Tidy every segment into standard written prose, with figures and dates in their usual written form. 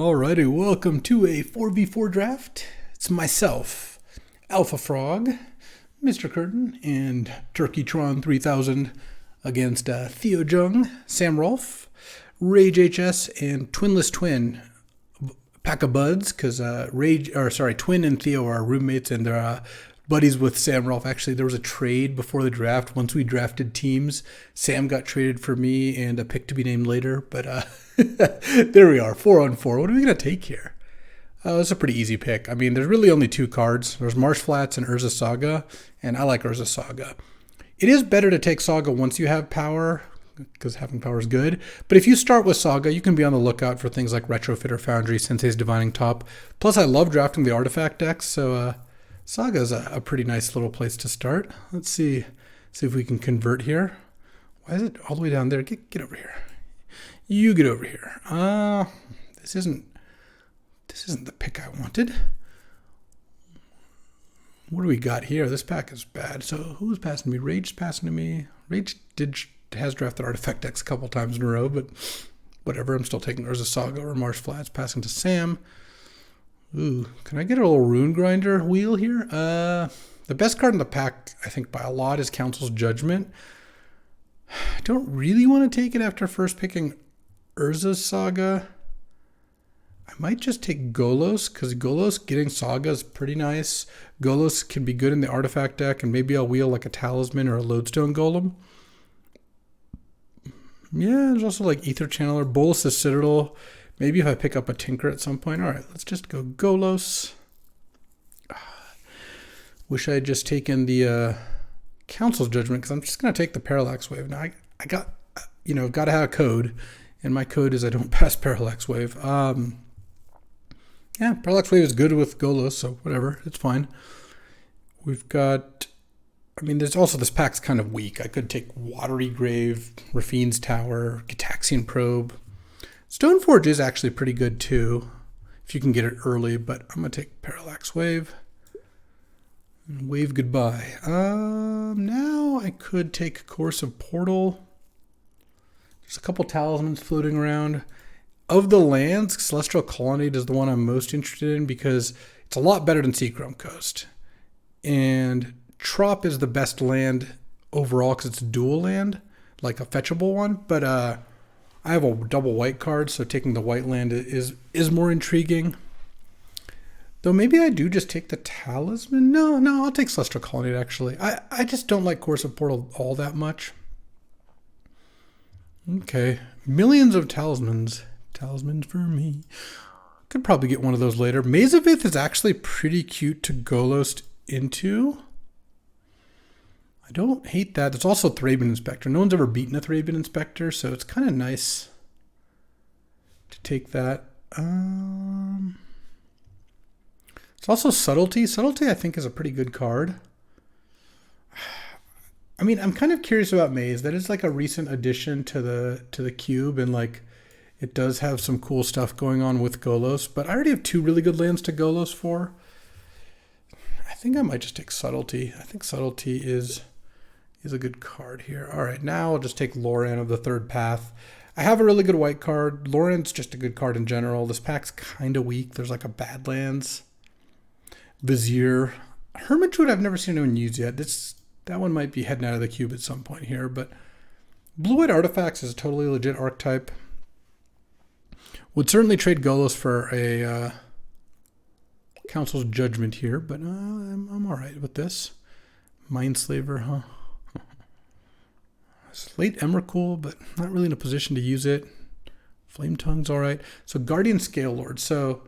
Alrighty, welcome to a 4v4 draft. It's myself, Alpha Frog, Mr. Curtin, and Turkeytron 3000 against Theo Jung, Sam Rolfe, Rage HS, and Twinless Twin. Pack of buds, because Twin and Theo are roommates and they're buddies with Sam Rolfe. Actually, there was a trade before the draft. Once we drafted teams, Sam got traded for me and a pick to be named later. But there we are, 4-on-4. What are we going to take here? It's a pretty easy pick. I mean, there's really only two cards. There's Marsh Flats and Urza Saga, and I like Urza Saga. It is better to take Saga once you have power, because having power is good. But if you start with Saga, you can be on the lookout for things like Retrofit or Foundry, Sensei's Divining Top. Plus, I love drafting the artifact decks, so Saga is a pretty nice little place to start. Let's see if we can convert here. Why is it all the way down there? Get over here. You get over here. This isn't the pick I wanted. What do we got here? This pack is bad. So who's passing to me? Rage's passing to me. Rage has drafted artifact decks a couple times in a row, but whatever. I'm still taking Urza Saga or Marsh Flats, passing to Sam. Ooh, can I get a little Rune Grinder wheel here? The best card in the pack, I think by a lot, is Council's Judgment. I don't really want to take it after first picking Urza's Saga. I might just take Golos, because Golos getting Saga is pretty nice. Golos can be good in the artifact deck, and maybe I'll wheel like a Talisman or a Lodestone Golem. Yeah, there's also like Ether Channeler, Bolus's Citadel. Maybe if I pick up a Tinker at some point. All right, let's just go Golos. Wish I had just taken the Council's Judgment, because I'm just going to take the Parallax Wave. Now, I got, got to have a code, and my code is I don't pass Parallax Wave. Yeah, Parallax Wave is good with Golos, so whatever, it's fine. We've got, there's also, this pack's kind of weak. I could take Watery Grave, Rafine's Tower, Gitaxian Probe. Stoneforge is actually pretty good too, if you can get it early, but I'm going to take Parallax Wave. And wave goodbye. Now I could take Coercive Portal. There's a couple talismans floating around. Of the lands, Celestial Colonnade is the one I'm most interested in because it's a lot better than Seachrome Coast. And Trop is the best land overall because it's a dual land, like a fetchable one. But I have a double white card, so taking the white land is more intriguing. Though maybe I do just take the Talisman. No, I'll take Celestial Colonnade, actually. I just don't like Coercive Portal all that much. Okay, millions of talismans. Talismans for me. Could probably get one of those later. Mazavith is actually pretty cute to Golos into. I don't hate that. There's also Thraben Inspector. No one's ever beaten a Thraben Inspector, so it's kind of nice to take that. It's also Subtlety. Subtlety, I think, is a pretty good card. I'm kind of curious about Maze. That is like a recent addition to the cube, and like it does have some cool stuff going on with Golos. But I already have two really good lands to Golos for. I think I might just take Subtlety. I think Subtlety is a good card here. All right, now I'll just take Loran of the Third Path. I have a really good white card. Loran's just a good card in general. This pack's kind of weak. There's like a Badlands, Vizier, Hermitude. I've never seen anyone use yet. That one might be heading out of the cube at some point here, but Blue-White Artifacts is a totally legit archetype. Would certainly trade Golos for a Council's Judgment here, but I'm all right with this. Mindslaver, huh? Slate Emrakul, but not really in a position to use it. Flame Tongue's all right. So Guardian Scale Lord. So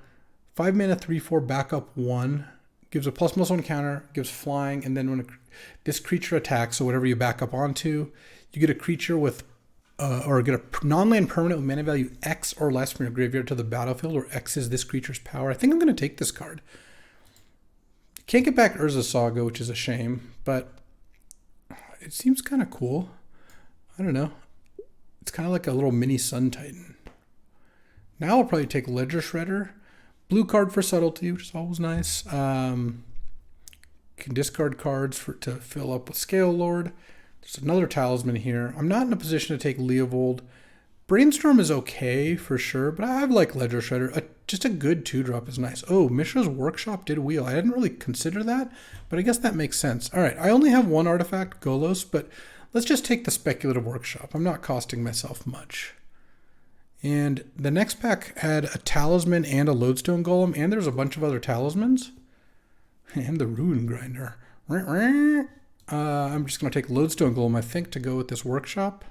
5 mana, 3/4, backup 1. Gives a +1 counter, gives flying, and then when this creature attacks, so whatever you back up onto, you get a creature with, or get a non-land permanent with mana value X or less from your graveyard to the battlefield, where X is this creature's power. I think I'm going to take this card. Can't get back Urza Saga, which is a shame, but it seems kind of cool. I don't know. It's kind of like a little mini Sun Titan. Now I'll probably take Ledger Shredder. Blue card for Subtlety, which is always nice. Can discard cards to fill up with Scale Lord. There's another Talisman here. I'm not in a position to take Leovold. Brainstorm is okay for sure, but I like Ledger Shredder. just a good 2-drop is nice. Oh, Mishra's Workshop did wheel. I didn't really consider that, but I guess that makes sense. All right, I only have one artifact, Golos, but let's just take the Speculative Workshop. I'm not costing myself much. And the next pack had a Talisman and a Lodestone Golem, and there's a bunch of other talismans. And the Ruin Grinder. I'm just going to take Lodestone Golem, I think, to go with this Workshop.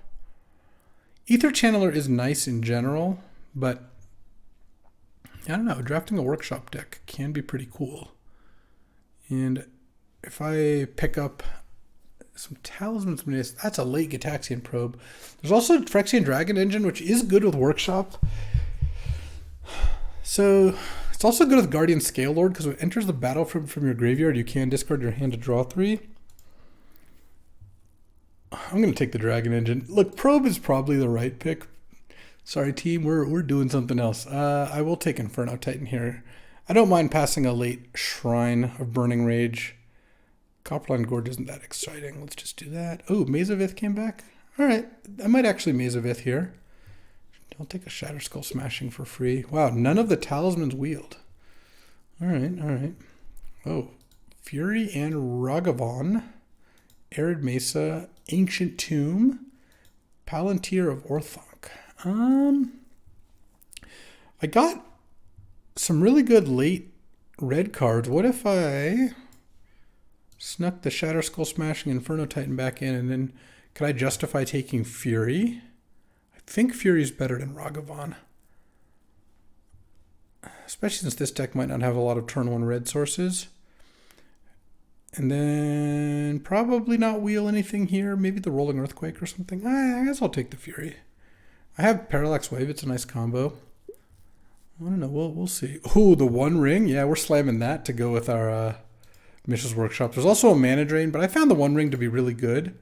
Ether Channeler is nice in general, but I don't know. Drafting a Workshop deck can be pretty cool. And if I pick up some Talismans, that's a late Gitaxian Probe. There's also Phyrexian Dragon Engine, which is good with Workshop. So it's also good with Guardian Scale Lord, because when it enters the battlefield from your graveyard, you can discard your hand to draw 3. I'm going to take the Dragon Engine. Look, Probe is probably the right pick. Sorry, team, we're doing something else. I will take Inferno Titan here. I don't mind passing a late Shrine of Burning Rage. Copperline Gorge isn't that exciting. Let's just do that. Oh, Maze of Ith came back. All right, I might actually Maze of Ith here. I'll take a Shatter Skull Smashing for free. Wow, none of the talismans wheeled. All right. Oh, Fury and Ragavan, Arid Mesa, Ancient Tomb, Palantir of Orthonk. I got some really good late red cards. What if I snuck the Shatter Skull Smashing Inferno Titan back in, and then could I justify taking Fury? I think Fury is better than Ragavan. Especially since this deck might not have a lot of turn 1 red sources. And then probably not wheel anything here. Maybe the Rolling Earthquake or something. I guess I'll take the Fury. I have Parallax Wave. It's a nice combo. I don't know. We'll see. Oh, the One Ring. Yeah, we're slamming that to go with our Mishra's Workshop. There's also a Mana Drain, but I found the One Ring to be really good.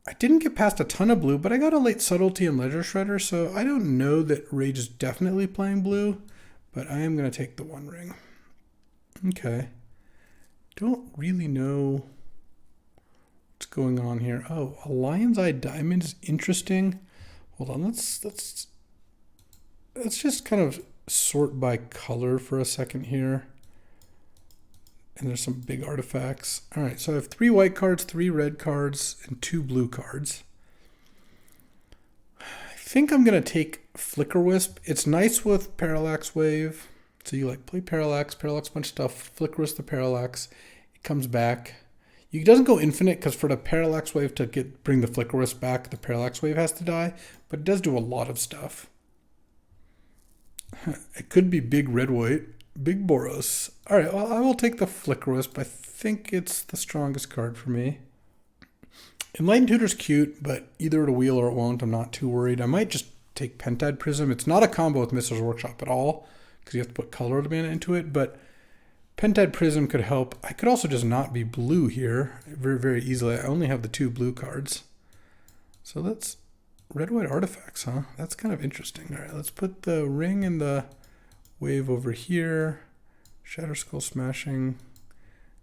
I didn't get past a ton of blue, but I got a late Subtlety and Ledger Shredder, so I don't know that Rage is definitely playing blue, but I am going to take the One Ring. Okay. Don't really know what's going on here. Oh, a Lion's Eye Diamond is interesting. Hold on, let's just kind of sort by color for a second here. And there's some big artifacts. All right, so I have 3 white cards, 3 red cards, and 2 blue cards. I think I'm going to take Flicker Wisp. It's nice with Parallax Wave. So you like play Parallax a bunch of stuff, Flicker Wisp the Parallax. It comes back. It doesn't go infinite because for the Parallax Wave to bring the Flicker Wisp back, the Parallax Wave has to die. But it does do a lot of stuff. It could be big red-white. Big Boros. All right, well, I will take the Flicker Wisp. I think it's the strongest card for me. Enlightened Tutor's cute, but either it'll wheel or it won't. I'm not too worried. I might just take Pentad Prism. It's not a combo with Mishra's Workshop at all because you have to put color mana into it, but Pentad Prism could help. I could also just not be blue here very, very easily. I only have the 2 blue cards. So that's red-white artifacts, huh? That's kind of interesting. All right, let's put the ring and the wave over here. Shatter Skull Smashing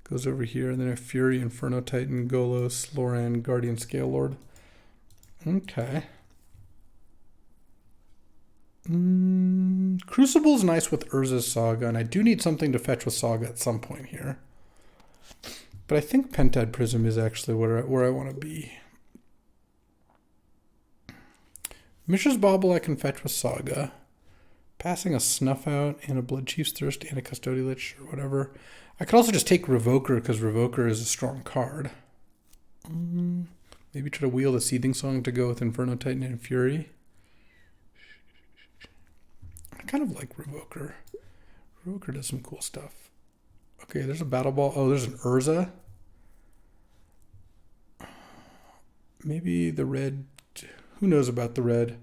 goes over here. And then a Fury, Inferno Titan, Golos, Loran, Guardian Scale Lord. Okay. Crucible's nice with Urza's Saga, and I do need something to fetch with Saga at some point here. But I think Pentad Prism is actually where I want to be. Mishra's Bauble I can fetch with Saga. Passing a Snuff Out and a Blood Chief's Thirst and a Custodial Lich or whatever. I could also just take Revoker because Revoker is a strong card. Maybe try to wheel the Seething Song to go with Inferno Titan and Fury. I kind of like Revoker. Revoker does some cool stuff. Okay, there's a Battle Ball. Oh, there's an Urza. Maybe the red. Who knows about the red?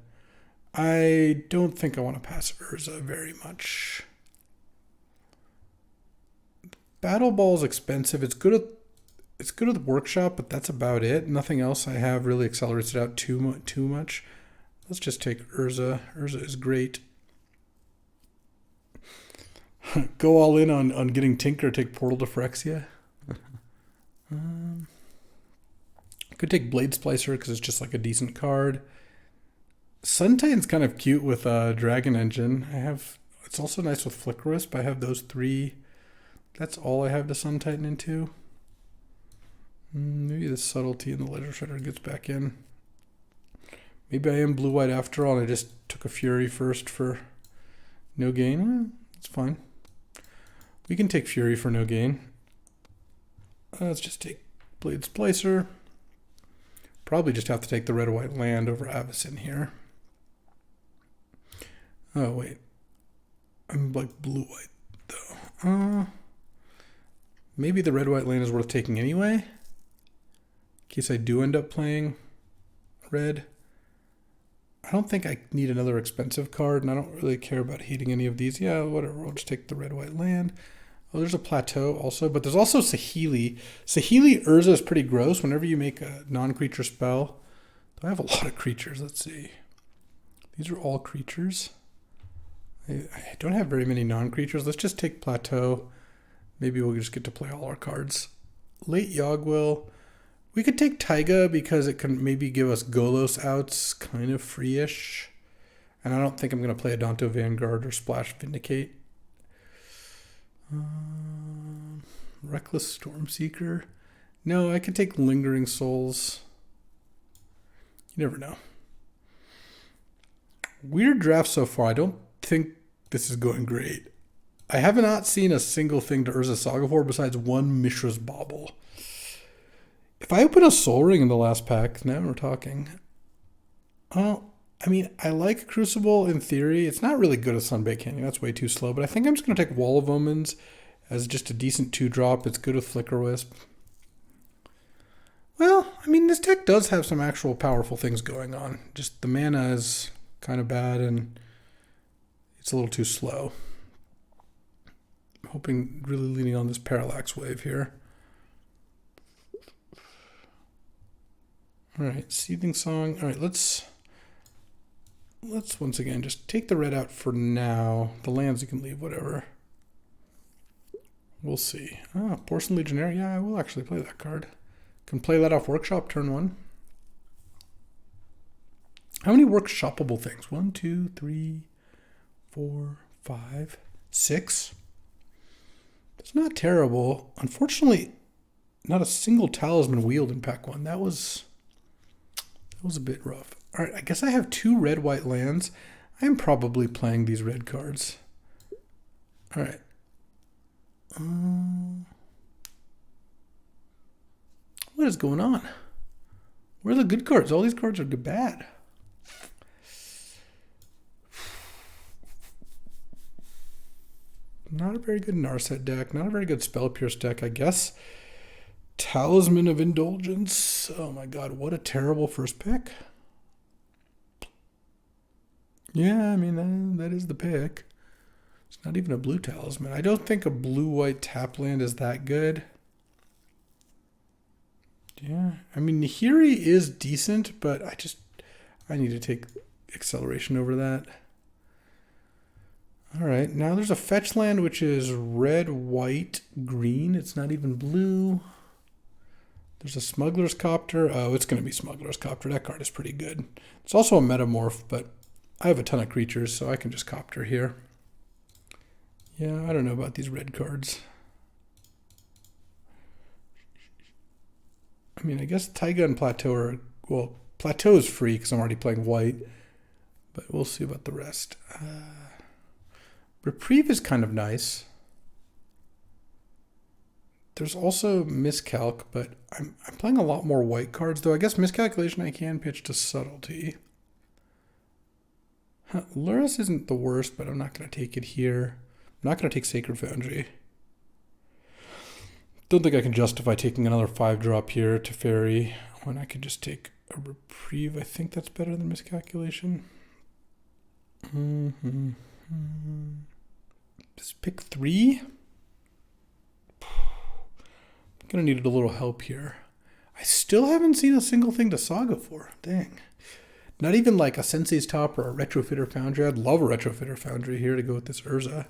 I don't think I want to pass Urza very much. Battle Ball is expensive. It's good with Workshop, but that's about it. Nothing else I have really accelerates it out too much. Let's just take Urza. Urza is great. Go all in on getting Tinker, take Portal to Phyrexia. Could take Blade Splicer because it's just like a decent card. Sun Titan's kind of cute with Dragon Engine. I have It's also nice with Flicker Wisp. I have those 3. That's all I have to Sun Titan into. Maybe the Subtlety and the Ledger Shredder gets back in. Maybe I am blue-white after all, and I just took a Fury first for no gain. It's fine. We can take Fury for no gain. Let's just take Blade Splicer. Probably just have to take the red-white land over Avacyn here. Oh, wait. I'm like blue-white, though. Maybe the red-white land is worth taking anyway. In case I do end up playing red. I don't think I need another expensive card, and I don't really care about hating any of these. Yeah, whatever. We'll just take the red-white land. Oh, there's a Plateau also, but there's also Saheeli. Saheeli Urza is pretty gross whenever you make a non-creature spell. I have a lot of creatures. Let's see. These are all creatures. I don't have very many non-creatures. Let's just take Plateau. Maybe we'll just get to play all our cards. Late Yogwill. We could take Taiga because it can maybe give us Golos outs, kind of free-ish. And I don't think I'm going to play Adonto Vanguard or Splash Vindicate. Reckless Stormseeker. No, I could take Lingering Souls. You never know. Weird draft so far. I don't think this is going great. I have not seen a single thing to Urza Saga for besides one Mishra's Bauble. If I open a Soul Ring in the last pack, now we're talking. Well, I mean, I like Crucible in theory. It's not really good at Sunbaked Canyon. That's way too slow. But I think I'm just going to take Wall of Omens as just a decent 2-drop. It's good with Flicker Wisp. Well, I mean, this deck does have some actual powerful things going on. Just the mana is kind of bad and it's a little too slow. I'm hoping, really leaning on this Parallax Wave here. All right, Seething Song. All right, let's once again just take the red out for now. The lands you can leave, whatever. We'll see. Porcelain Legionnaire. Yeah, I will actually play that card. Can play that off Workshop turn 1. How many workshoppable things? 1, 2, 3, 4, 5, 6. It's not terrible. Unfortunately, not a single talisman wheeled in pack 1. That was a bit rough. All right, I guess I have 2 red-white lands. I am probably playing these red cards. All right. What is going on? Where are the good cards? All these cards are bad. Not a very good Narset deck. Not a very good Spell Pierce deck, I guess. Talisman of Indulgence. Oh my god, what a terrible first pick. Yeah, I mean, that is the pick. It's not even a blue talisman. I don't think a blue-white tap land is that good. Yeah, I mean, Nahiri is decent, but I need to take acceleration over that. All right, now there's a fetch land which is red, white, green. It's not even blue. There's a Smuggler's Copter. Oh, it's going to be Smuggler's Copter. That card is pretty good. It's also a Metamorph, but I have a ton of creatures, so I can just Copter here. Yeah, I don't know about these red cards. I mean, I guess Taiga and Plateau are... Well, Plateau is free because I'm already playing white, but we'll see about the rest. Reprieve is kind of nice. There's also Miscalc, but I'm playing a lot more white cards, though I guess Miscalculation I can pitch to Subtlety. Luris isn't the worst, but I'm not going to take it here. I'm not going to take Sacred Foundry. Don't think I can justify taking another 5-drop here to Fairy when I could just take a Reprieve. I think that's better than Miscalculation. Just pick 3. I'm going to need a little help here. I still haven't seen a single thing to Saga for. Dang. Not even like a Sensei's Top or a Retrofitter Foundry. I'd love a Retrofitter Foundry here to go with this Urza.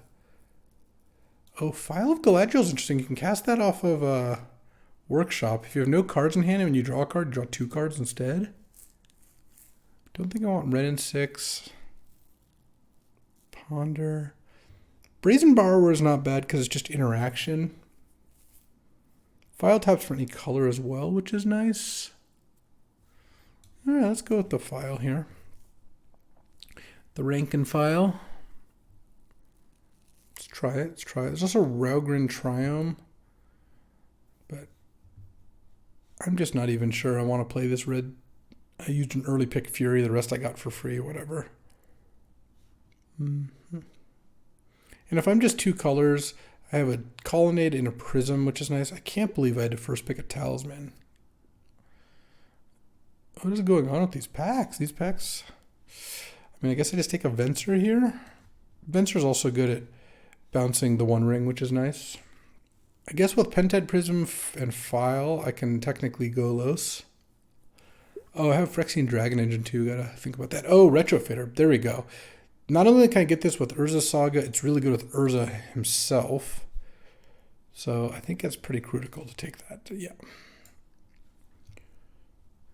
Oh, File of Galadriel is interesting. You can cast that off of Workshop. If you have no cards in hand and when you draw a card, draw 2 cards instead. Don't think I want Red and 6. Ponder. Brazen Borrower is not bad because it's just interaction. File taps for any color as well, which is nice. All right, let's go with the file here. The Rankin file. Let's try it. There's also Raugrin Triome, but I'm just not even sure I want to play this red. I used an early pick Fury. The rest I got for free, whatever. Mm-hmm. And if I'm just two colors, I have a Colonnade and a Prism, which is nice. I can't believe I had to first pick a Talisman. What is going on with these packs? I mean, I guess I just take a Venser here. Venser's also good at bouncing the One Ring, which is nice. I guess with Pentad Prism and File, I can technically go Los. Oh, I have Phyrexian Dragon Engine too. Gotta think about that. Oh, Retrofitter. There we go. Not only can I get this with Urza Saga, it's really good with Urza himself. So I think that's pretty critical to take that. Yeah.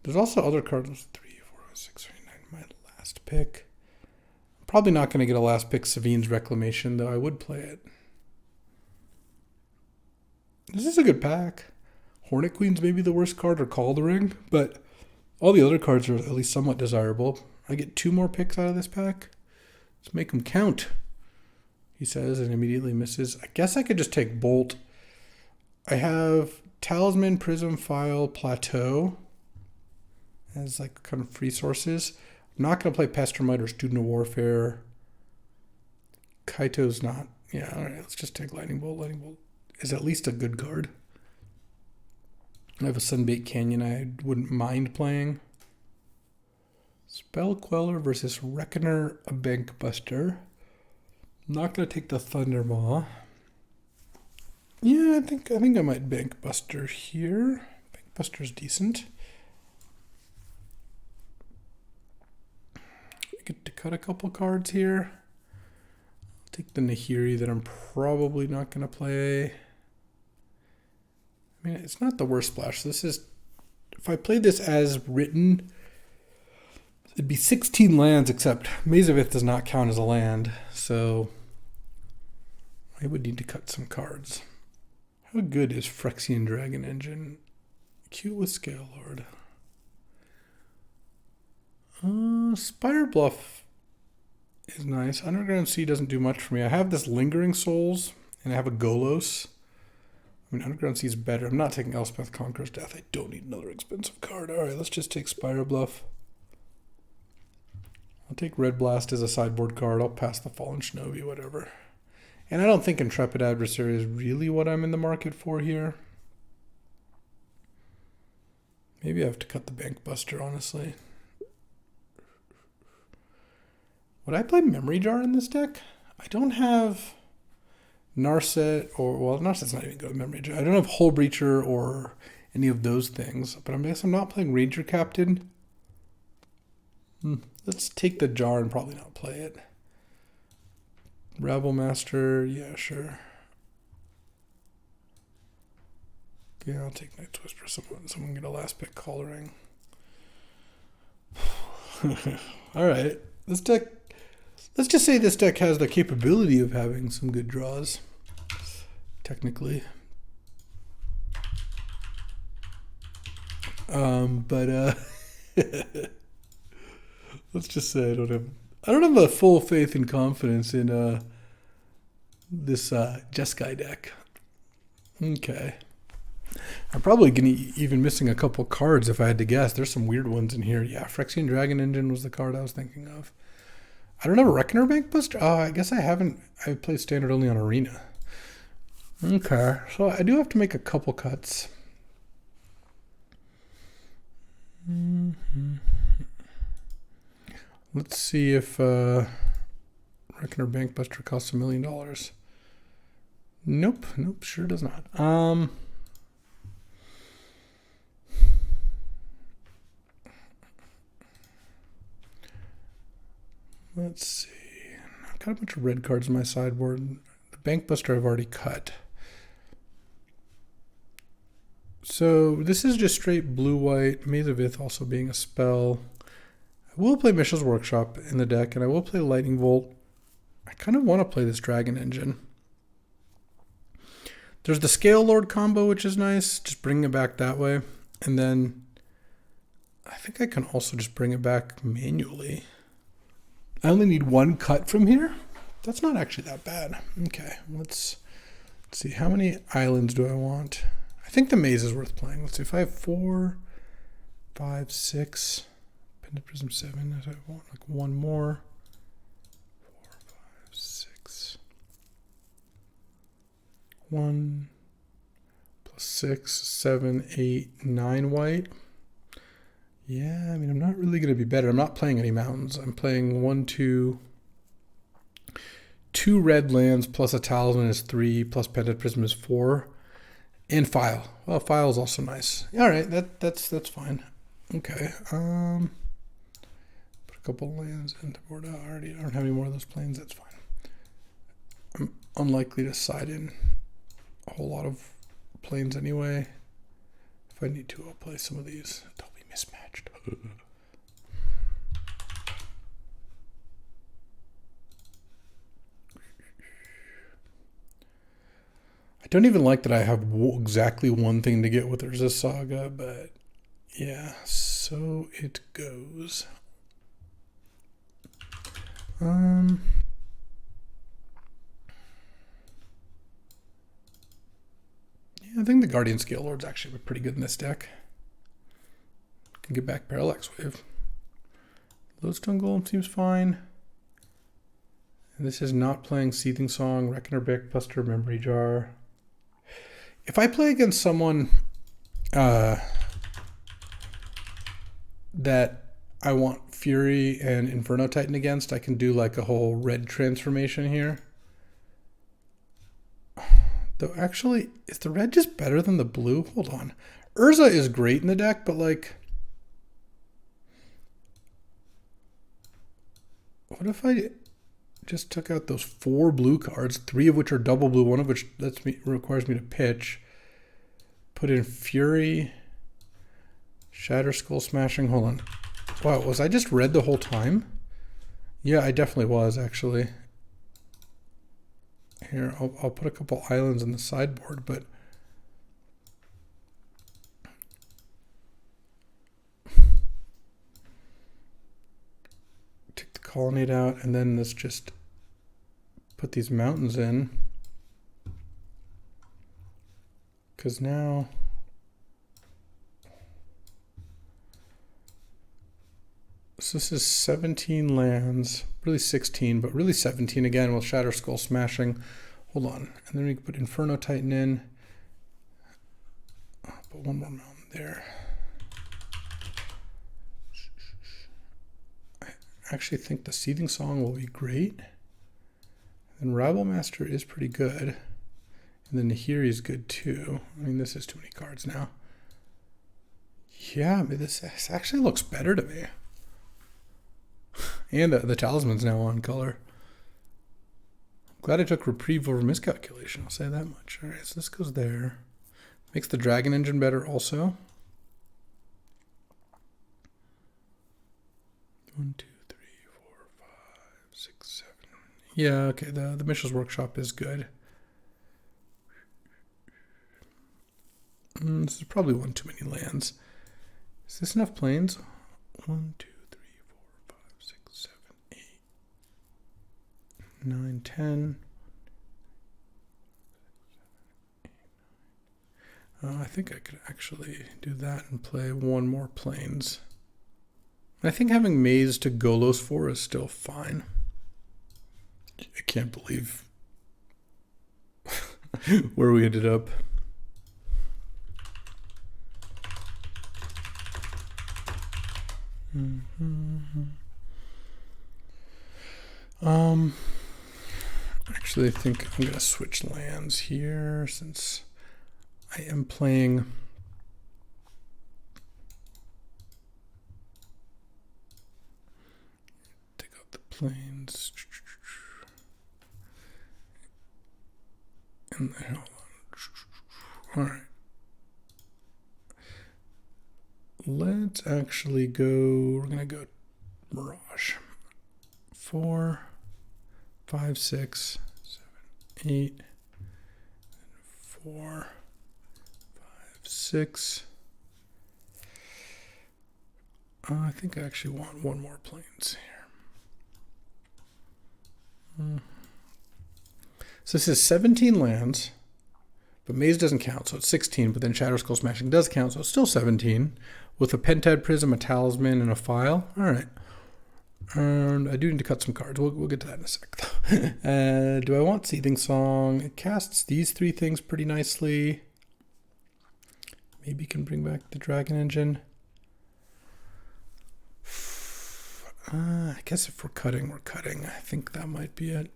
There's also other cards. 3, 4, 6, 3, 9. My last pick. I'm probably not going to get a last pick Savine's Reclamation, though I would play it. This is a good pack. Hornet Queen's maybe the worst card, or Call the Ring, but all the other cards are at least somewhat desirable. I get 2 more picks out of this pack. Let's make them count, he says, and immediately misses. I guess I could just take Bolt. I have Talisman, Prism, File, Plateau as like kind of free sources. I'm not going to play Pestermite or Student of Warfare. Kaito's not. Yeah, all right, let's just take Lightning Bolt. Lightning Bolt is at least a good card. I have a Sunbait Canyon I wouldn't mind playing. Spell Queller versus Reckoner, a Bank Buster. Not going to take the Thundermaw. Yeah, I think I might Bank Buster here. Bank Buster's decent. I get to cut a couple cards here. I'll take the Nahiri that I'm probably not going to play. I mean, it's not the worst splash. This is, if I played this as written, it'd be 16 lands, except Maze of Ith does not count as a land, so I would need to cut some cards. How good is Phyrexian Dragon Engine? Cute with Scale Lord. Spire Bluff is nice. Underground Sea doesn't do much for me. I have this Lingering Souls, and I have a Golos. I mean, Underground Sea is better. I'm not taking Elspeth Conqueror's Death. I don't need another expensive card. All right, let's just take Spire Bluff. I'll take Red Blast as a sideboard card. I'll pass the Fallen Shinobi, whatever. And I don't think Intrepid Adversary is really what I'm in the market for here. Maybe I have to cut the Bank Buster, honestly. Would I play Memory Jar in this deck? I don't have Narset or, well, Narset's not even good with Memory Jar. I don't have Hull Breacher or any of those things, but I guess I'm not playing Ranger Captain. Let's take the jar and probably not play it. Rabble Master, yeah, sure. Yeah, I'll take Night's Whisper. Someone get a last pick Coloring. All right, this deck. Let's just say this deck has the capability of having some good draws. Technically. But let's just say I don't have a full faith and confidence in this Jeskai deck. Okay. I'm probably gonna even missing a couple cards if I had to guess. There's some weird ones in here. Yeah, Phyrexian Dragon Engine was the card I was thinking of. I don't have a Reckoner Bank Buster. Oh, I guess I haven't. I played Standard only on Arena. Okay, so I do have to make a couple cuts. Let's see if Reckoner Bank Buster costs $1 million. Nope, sure does not. Let's see. I've got a bunch of red cards in my sideboard. The Bank Buster I've already cut. So this is just straight blue-white. Maze of Ith also being a spell. I will play Mishra's Workshop in the deck, and I will play Lightning Bolt. I kind of want to play this Dragon Engine. There's the Scale Lord combo, which is nice. Just bring it back that way. And then I think I can also just bring it back manually. I only need one cut from here. That's not actually that bad. Okay, let's see. How many islands do I want? I think the maze is worth playing. Let's see. If I have 4, 5, 6, Pendant Prism 7, I want like one more. 4, 5, 6. 1 plus 6, 7, 8, 9 white. Yeah, I mean, I'm not really going to be better. I'm not playing any mountains. I'm playing 1, 2 red lands plus a talisman is 3 plus Pendant Prism is 4. And file. Well, file is also nice. All right, that's fine. Okay. Put a couple lands in the board. I don't have any more of those planes. That's fine. I'm unlikely to side in a whole lot of planes anyway. If I need to, I'll play some of these. They'll be mismatched. I don't even like that I have exactly one thing to get with Urza Saga, but yeah, so it goes. Yeah, I think the Guardian Scale Lord's actually pretty good in this deck. Can get back Parallax Wave. Lodestone Golem seems fine. And this is not playing Seething Song, Reckoner, Brickbuster, Memory Jar. If I play against someone that I want Fury and Inferno Titan against, I can do like a whole red transformation here. Though actually, is the red just better than the blue? Hold on. Urza is great in the deck, but like, what if I just took out those 4 blue cards, 3 of which are double blue, 1 of which requires me to pitch. Put in Fury, Shatter Skull Smashing. Hold on. Wow, was I just red the whole time? Yeah, I definitely was actually. Here, I'll put a couple islands in the sideboard, but take the Colonnade out, and then let's just put these mountains in. Because now so this is 17 lands, really 16, but really 17 again with Shatter Skull Smashing. Hold on, and then we can put Inferno Titan in. I'll put one more mountain there. I actually think the Seething Song will be great. And Rabble Master is pretty good. And then Nahiri is good too. I mean, this is too many cards now. Yeah, I mean, this actually looks better to me. And the talisman's now on color. I'm glad I took Reprieve over Miscalculation, I'll say that much. All right, so this goes there. Makes the Dragon Engine better also. 1, 2, 3, 4, 5, 6, 7. Yeah, okay, the Mishra's Workshop is good. This is probably one too many lands. Is this enough planes? 1, 2, 3, 4, 5, 6, 7, 8, 9, 10. I think I could actually do that and play one more planes. I think having Maze to Golos for is still fine. I can't believe where we ended up. Actually, I think I'm going to switch lands here since I am playing take out the planes. And then, hold on. All right. Let's actually go, we're going to go Mirage. 4, 5, 6, 7, 8, 4, 5, 6. I think I actually want one more plains here. So this is 17 lands, but Maze doesn't count, so it's 16, but then Shadow Skull Smashing does count, so it's still 17, with a Pentad Prism, a Talisman, and a File. All right. And I do need to cut some cards. We'll get to that in a sec, though. Do I want Seething Song? It casts these 3 things pretty nicely. Maybe can bring back the Dragon Engine. I guess if we're cutting, we're cutting. I think that might be it.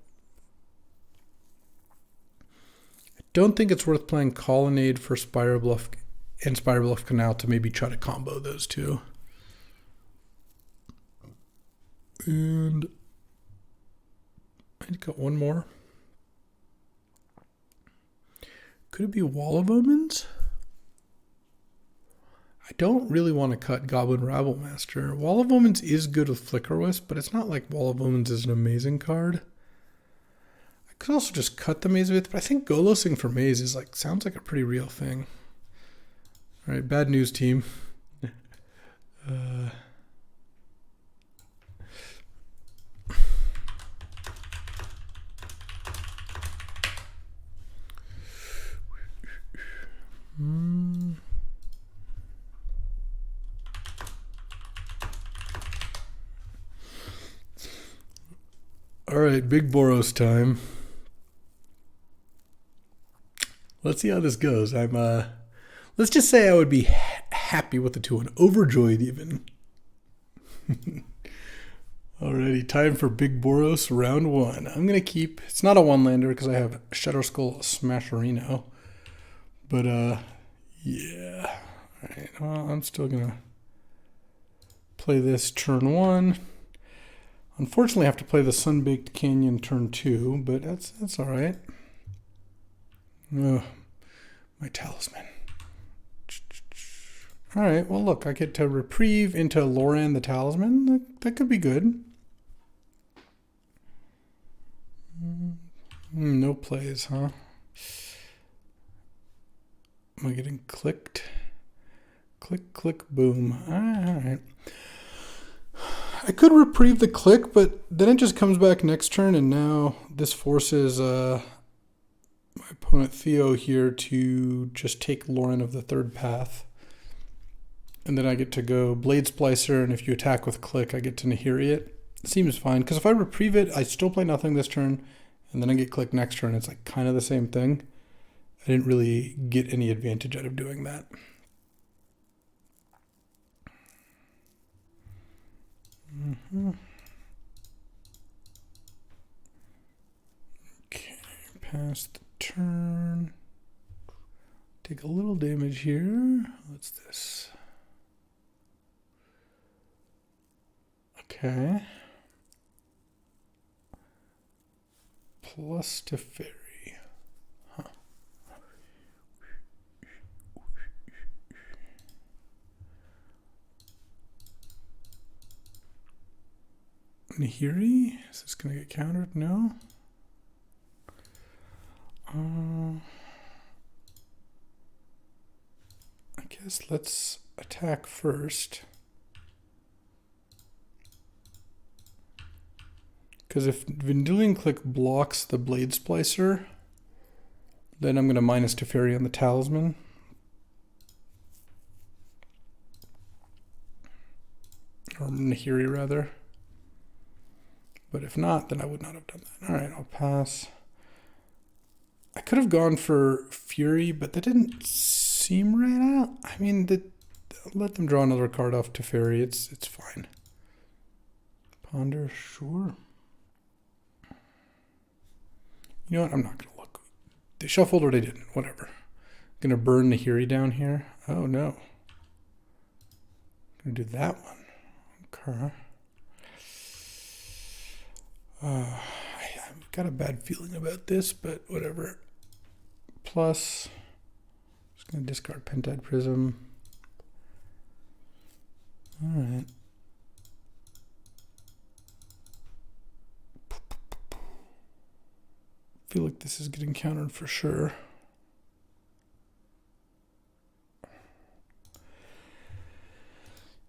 I don't think it's worth playing Colonnade for Spire Bluff and Spire Bluff Canal to maybe try to combo those two. And I got one more. Could it be Wall of Omens? I don't really want to cut Goblin Rabble Master. Wall of Omens is good with Flicker Wisp, but it's not like Wall of Omens is an amazing card. I could also just cut the Maze with, but I think Golosing for Maze is sounds like a pretty real thing. All right, bad news, team. All right, big Boros time. Let's see how this goes. Let's just say I would be happy with the 2-1, overjoyed even. Alrighty, time for Big Boros round 1. I'm gonna keep. It's not a 1-lander because I have Shadow Skull Smasherino, but yeah. All right, well, I'm still gonna play this turn 1. Unfortunately, I have to play the Sunbaked Canyon turn 2, but that's all right. Oh, my talisman. All right, well, look, I get to reprieve into Loran the Talisman. That could be good. No plays, huh? Am I getting clicked? Click, click, boom. All right. I could reprieve the click, but then it just comes back next turn, and now this forces my opponent Theo here to just take Lauren of the 3rd path. And then I get to go Blade Splicer, and if you attack with click, I get to Nahiri it. It seems fine, because if I reprieve it, I still play nothing this turn, and then I get click next turn. It's kind of the same thing. I didn't really get any advantage out of doing that. Okay, pass the turn. Take a little damage here. What's this? Okay. Plus to Fairy. Huh. Nahiri? Is this going to get countered? No. I guess let's attack first. Because if Vendilion Click blocks the Blade Splicer, then I'm going to minus Teferi on the Talisman. Or Nahiri, rather. But if not, then I would not have done that. All right, I'll pass. I could have gone for Fury, but that didn't seem right out. I mean, let them draw another card off Teferi. It's fine. Ponder, sure. You know what? I'm not going to look. They shuffled or they didn't. Whatever. I'm going to burn Nahiri down here. Oh, no. I'm going to do that one. Okay. I've got a bad feeling about this, but whatever. Plus, just going to discard Pentad Prism. All right. feel like this is getting countered for sure.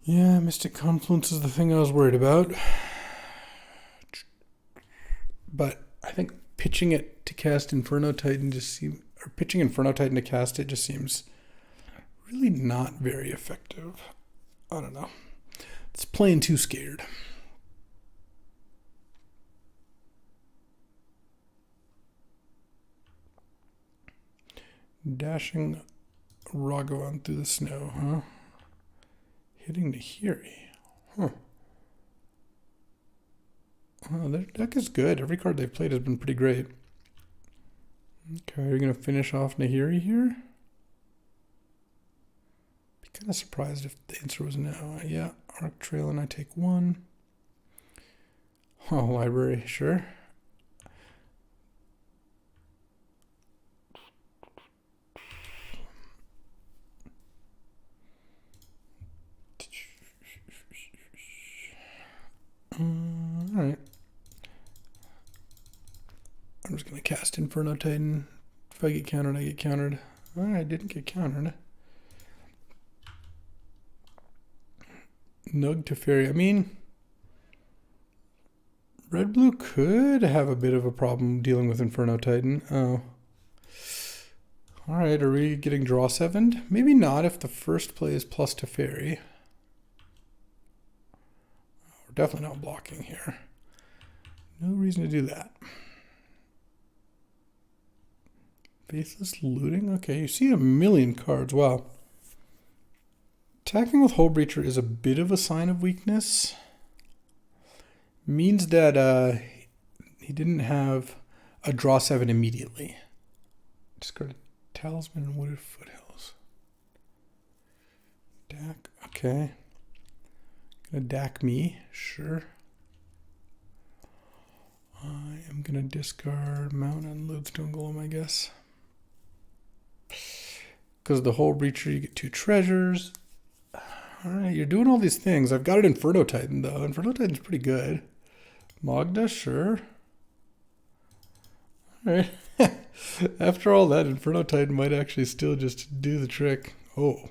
Yeah, Mystic Confluence is the thing I was worried about. But I think pitching it to cast Inferno Titan pitching Inferno Titan to cast it just seems really not very effective. I don't know. It's playing too scared. Dashing Ragavan through the snow, huh? Hitting Nahiri. Huh. Oh, their deck is good. Every card they've played has been pretty great. Okay, are you going to finish off Nahiri here? Be kind of surprised if the answer was no. Yeah, Arc Trail and I take one. Oh, library, sure. Alright. I'm just going to cast Inferno Titan. If I get countered, I get countered. Alright, I didn't get countered. Nug to Fairy. I mean, Red-Blue could have a bit of a problem dealing with Inferno Titan. Oh. Alright, are we getting draw 7'd? Maybe not if the first play is plus to Fairy. We're definitely not blocking here. No reason to do that. Faithless Looting? Okay, you see a million cards. Wow. Attacking with Hull Breacher is a bit of a sign of weakness. Means that he didn't have a draw 7 immediately. Discarded Talisman and Wooded Foothills. Dak, okay. Gonna Dak me, sure. I am gonna discard Mountain and Lodestone Golem, I guess. Because the Hull Breacher, you get 2 treasures. Alright, you're doing all these things. I've got an Inferno Titan, though. Inferno Titan's pretty good. Magda, sure. Alright. After all that, Inferno Titan might actually still just do the trick. Oh.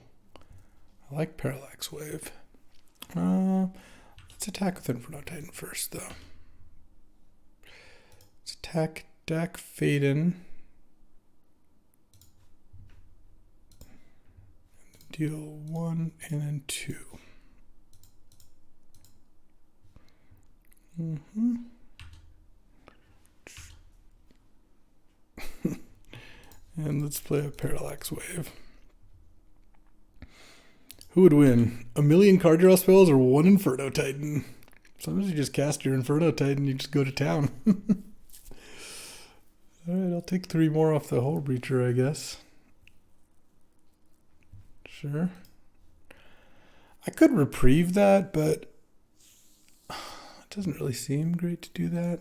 I like Parallax Wave. Let's attack with Inferno Titan first, though. Let's attack Dak Faden. Deal 1 and then 2. And let's play a Parallax Wave. Who would win? A million card draw spells or one Inferno Titan? Sometimes you just cast your Inferno Titan, you just go to town. Alright, I'll take 3 more off the Hull Breacher, I guess. Sure. I could reprieve that, but it doesn't really seem great to do that.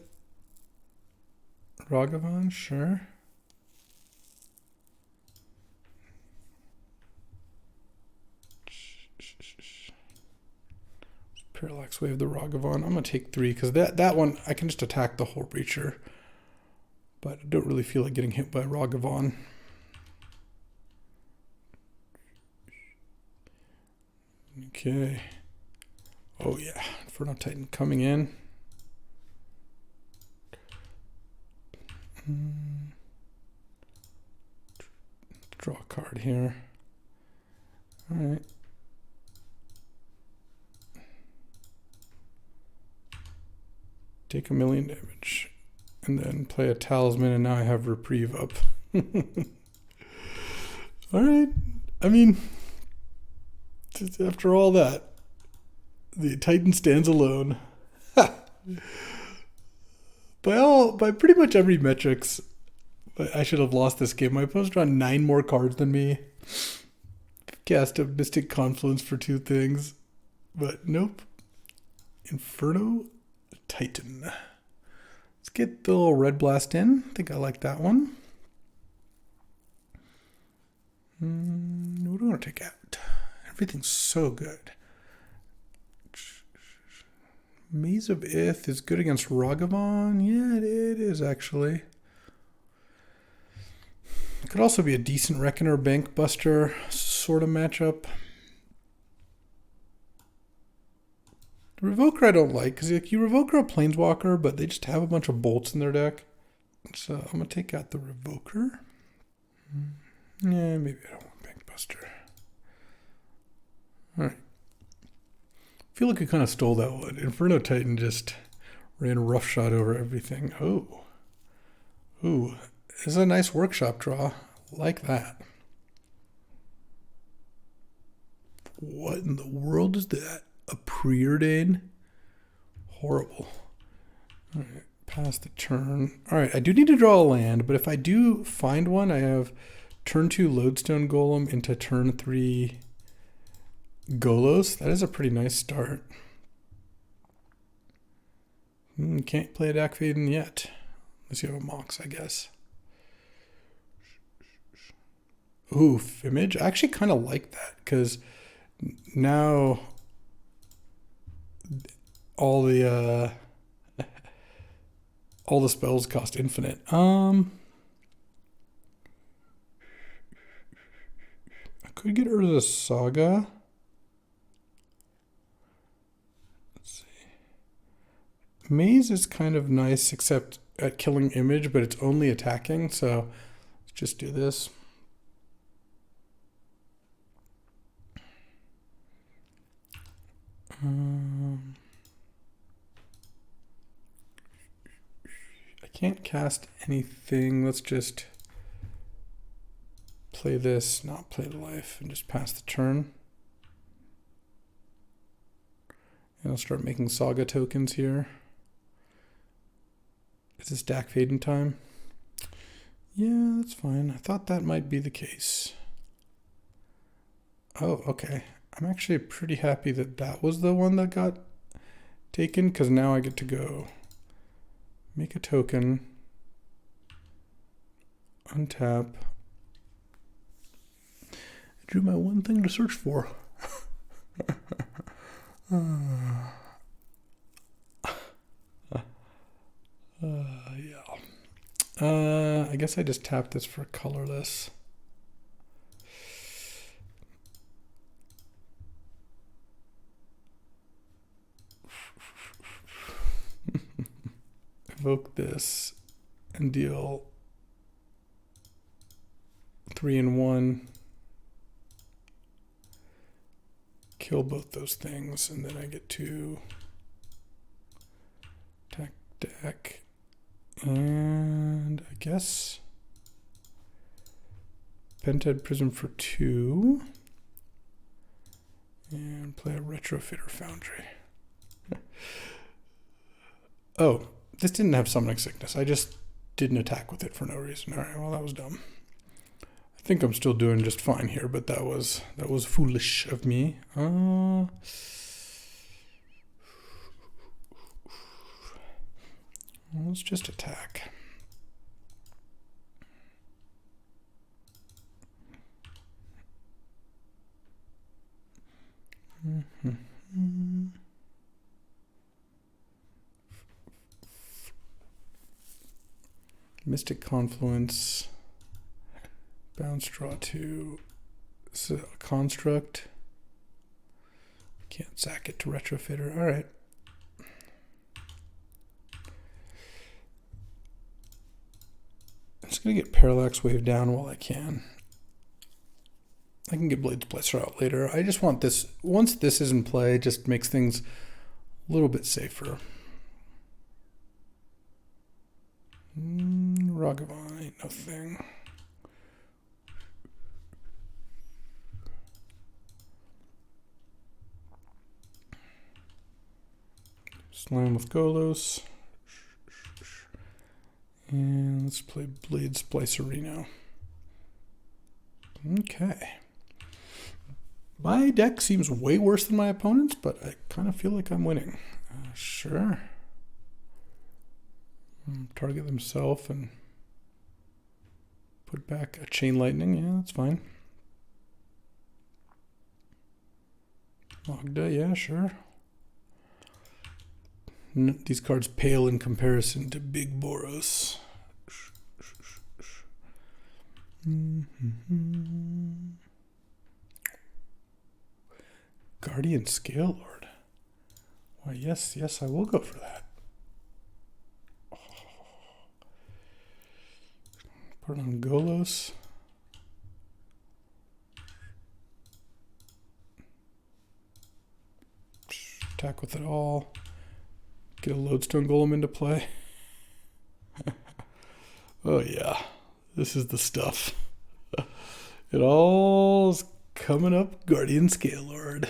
Ragavan, sure. Parallax Wave the Ragavan. I'm going to take 3 because that one, I can just attack the Hull Breacher. But I don't really feel like getting hit by Ragavan. Okay. Oh yeah, Inferno Titan coming in. Draw a card here. All right. Take 1 million damage. And then play a Talisman, and now I have Reprieve up. Alright. I mean, after all that, the Titan stands alone. By pretty much every metrics, I should have lost this game. My opponent's drawn 9 more cards than me. Cast a Mystic Confluence for 2 things. But nope. Inferno Titan. Let's get the little Red Blast in. I think I like that one. What do I want to take out? Everything's so good. Maze of Ith is good against Ragavan. Yeah, it is actually. Could also be a decent Reckoner Bank Buster sort of matchup. The Revoker I don't like, because like, you Revoker a Planeswalker, but they just have a bunch of bolts in their deck. So I'm going to take out the Revoker. Yeah, maybe I don't want Bank Buster. Alright. I feel like I kind of stole that one. Inferno Titan just ran roughshod over everything. Oh. Ooh. This is a nice workshop draw. Like that. What in the world is that? A preordain? Horrible. Alright, pass the turn. Alright, I do need to draw a land, but if I do find one, I have turn 2 Lodestone Golem into turn 3 Golos. That is a pretty nice start. Can't play a Dak Faden yet. Unless you have a Mox, I guess. Ooh, Image. I actually kind of like that, because now all the spells cost infinite. I could get rid of the Saga. Let's see. Maze is kind of nice, except at killing Image, but it's only attacking. So let's just do this. I can't cast anything. Let's just play this, not play the life, and just pass the turn. And I'll start making Saga tokens here. Is this Dak Faden time? Yeah, that's fine. I thought that might be the case. Oh, okay. I'm actually pretty happy that that was the one that got taken, because now I get to go make a token, untap. I drew my one thing to search for. Yeah. I guess I just tapped this for colorless. Evoke this and deal 3 and 1. Kill both those things, and then I get to attack deck. And I guess Pentad Prism for 2. And play a Retrofitter Foundry. Oh, this didn't have Summoning Sickness. I just didn't attack with it for no reason. All right, well, that was dumb. I think I'm still doing just fine here, but that was foolish of me. Let's just attack. Mystic Confluence. Bounce, draw 2. This is a construct. Can't sack it to Retrofitter. All right. I'm just going to get Parallax Wave down while I can. I can get Blade Splicer out later. I just want this. Once this is in play, it just makes things a little bit safer. Ragavan ain't no thing. Slam with Golos. And let's play Blade Splicerino. Okay. My deck seems way worse than my opponent's, but I kind of feel like I'm winning. Sure. Target themselves and put back a Chain Lightning. Yeah, that's fine. Magda, yeah, sure. These cards pale in comparison to Big Boros. Guardian Scale Lord. Why, yes, I will go for that. Put it on Golos. Attack with it all. Get a Lodestone Golem into play. Oh yeah, this is the stuff. It all's coming up, Guardian Scale Lord.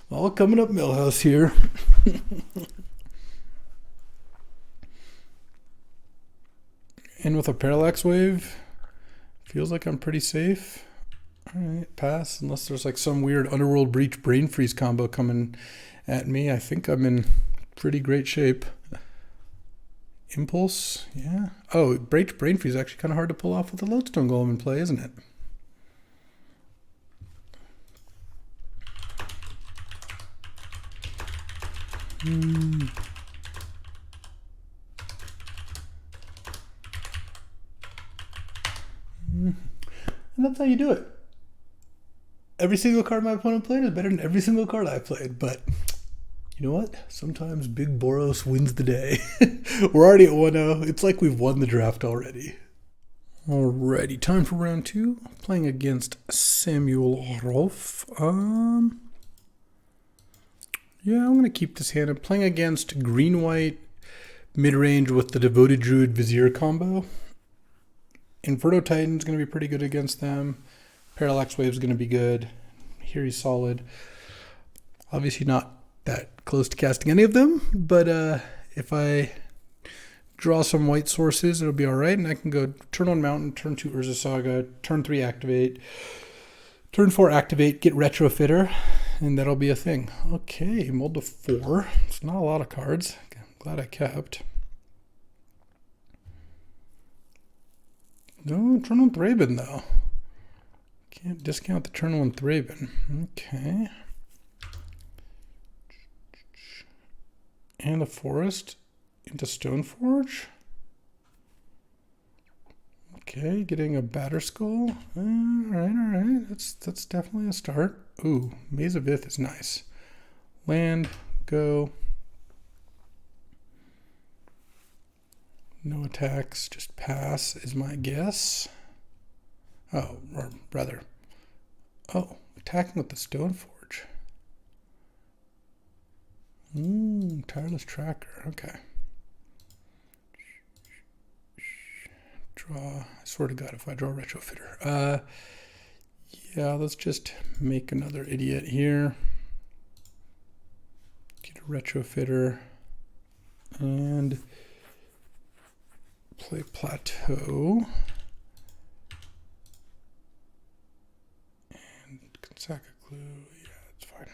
All coming up Millhouse here. And with a Parallax Wave, feels like I'm pretty safe. Alright, pass. Unless there's like some weird Underworld Breach Brain Freeze combo coming at me. I think I'm in pretty great shape. Impulse, yeah. Oh, Brain Freeze is actually kind of hard to pull off with a Lodestone Golem in play, isn't it? And that's how you do it. Every single card my opponent played is better than every single card I played, but you know what? Sometimes Big Boros wins the day. We're already at 1-0. It's like we've won the draft already. Alrighty, time for round 2. Playing against Samuel Rolf. Yeah, I'm going to keep this hand. I'm playing against green-white mid-range with the Devoted Druid Vizier combo. Inferno Titan's going to be pretty good against them. Parallax Wave's going to be good. Here he's solid. Obviously not that close to casting any of them, but if I draw some white sources, it'll be all right, and I can go turn 1 Mountain, turn 2 Urza Saga, turn 3 Activate, turn 4 Activate, get Retrofitter, and that'll be a thing. Okay, mulled to 4. It's not a lot of cards. I'm glad I kept. No, turn 1 Thraben, though. Can't discount the turn 1 Thraben. Okay. And a forest into Stoneforge. Okay, getting a Batterskull. Alright. That's definitely a start. Ooh, Maze of Ith is nice. Land, go. No attacks, just pass is my guess. Oh, or rather. Oh, attacking with the Stoneforge. Tireless Tracker, okay. Draw, I swear to God, if I draw a Retrofitter. Yeah, let's just make another idiot here. Get a Retrofitter. And play Plateau. And Consaka Clue, yeah, it's fine.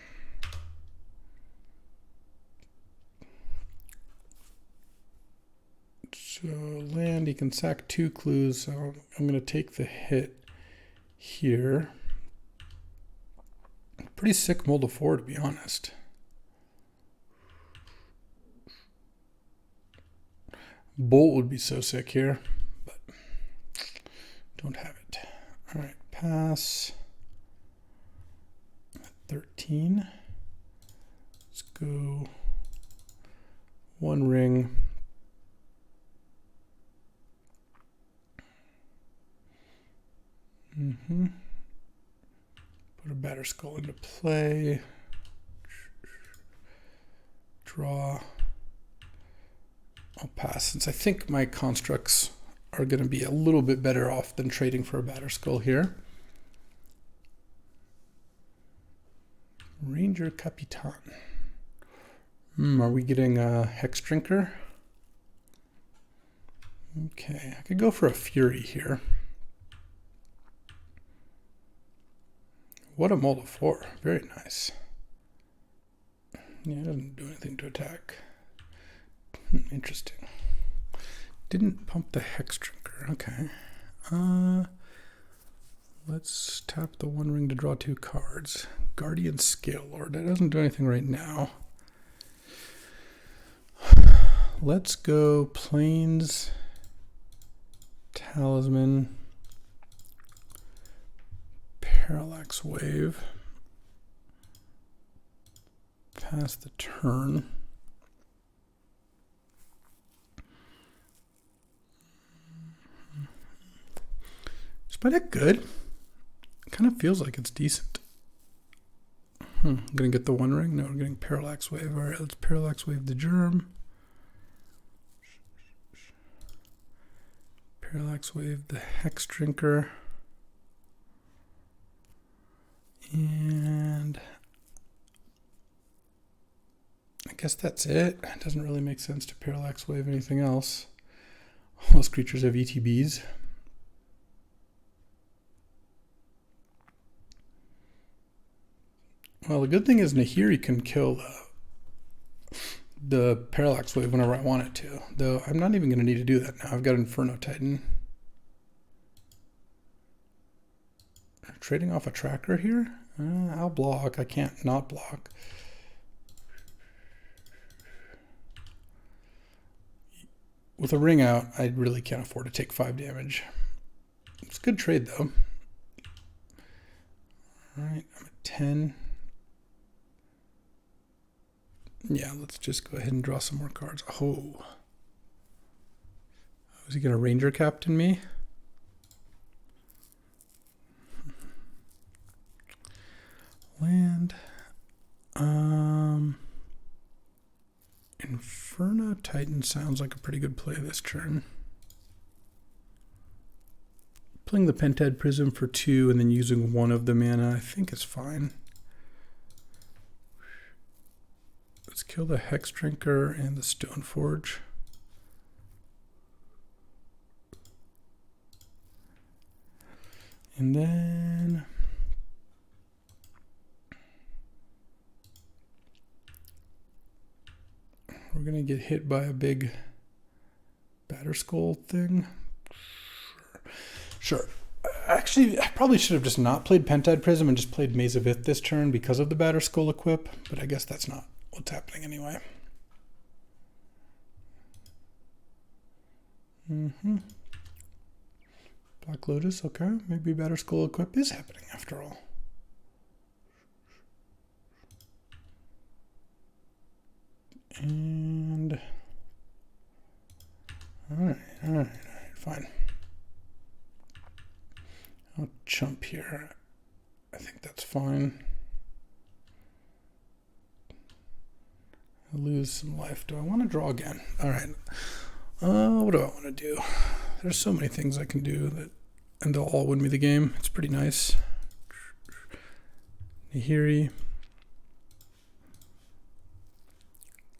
So land, he can sack 2 clues, so I'm going to take the hit here. Pretty sick mull to 4, to be honest. Bolt would be so sick here, but don't have it. All right, pass. 13. Let's go 1 ring. Put a Batterskull into play. Draw. I'll pass, since I think my constructs are going to be a little bit better off than trading for a Batterskull here. Ranger Capitan. Are we getting a Hex Drinker? Okay, I could go for a Fury here. What a mull to 4. Very nice. Yeah, it doesn't do anything to attack. Interesting. Didn't pump the Hex Drinker. Okay. Let's tap the 1 ring to draw 2 cards. Guardian Scale Lord. That doesn't do anything right now. Let's go Plains Talisman. Parallax Wave. Pass the turn. Is my deck good? It kind of feels like it's decent. I'm gonna get the One Ring. No, we're getting Parallax Wave. All right, let's Parallax Wave the Germ. Parallax Wave the Hex Drinker. And I guess that's it. It doesn't really make sense to Parallax Wave anything else. Most creatures have ETBs. Well, the good thing is Nahiri can kill the Parallax Wave whenever I want it to. Though I'm not even going to need to do that now. I've got Inferno Titan. Trading off a tracker here? I'll block. I can't not block. With a ring out, I really can't afford to take 5 damage. It's a good trade, though. All right, I'm at 10. Yeah, let's just go ahead and draw some more cards. Oh. Is he going to Ranger Captain me? Land. Inferno Titan sounds like a pretty good play this turn. Playing the Pentad Prism for 2 and then using one of the mana I think is fine. Let's kill the Hex Drinker and the Stoneforge. And then we're going to get hit by a big Batterskull thing. Sure. Actually, I probably should have just not played Pentad Prism and just played Maze of Ith this turn because of the Batterskull equip, but I guess that's not what's happening anyway. Black Lotus, okay. Maybe Batterskull equip is happening after all. And all right, fine. I'll chump here. I think that's fine. I lose some life. Do I want to draw again? All right. What do I want to do? There's so many things I can do and they'll all win me the game. It's pretty nice. Nahiri.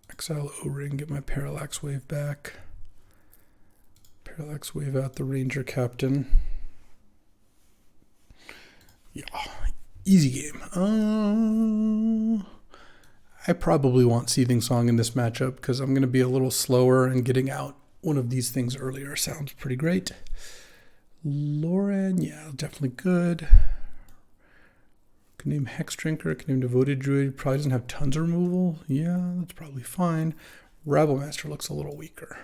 Exile O-Ring, get my Parallax Wave back. Parallax Wave out the Ranger Captain. Yeah, easy game. I probably want Seething Song in this matchup because I'm going to be a little slower and getting out one of these things earlier sounds pretty great. Lauren, yeah, definitely good. Can name Hex Drinker, can name Devoted Druid. Probably doesn't have tons of removal. Yeah, that's probably fine. Rabble Master looks a little weaker.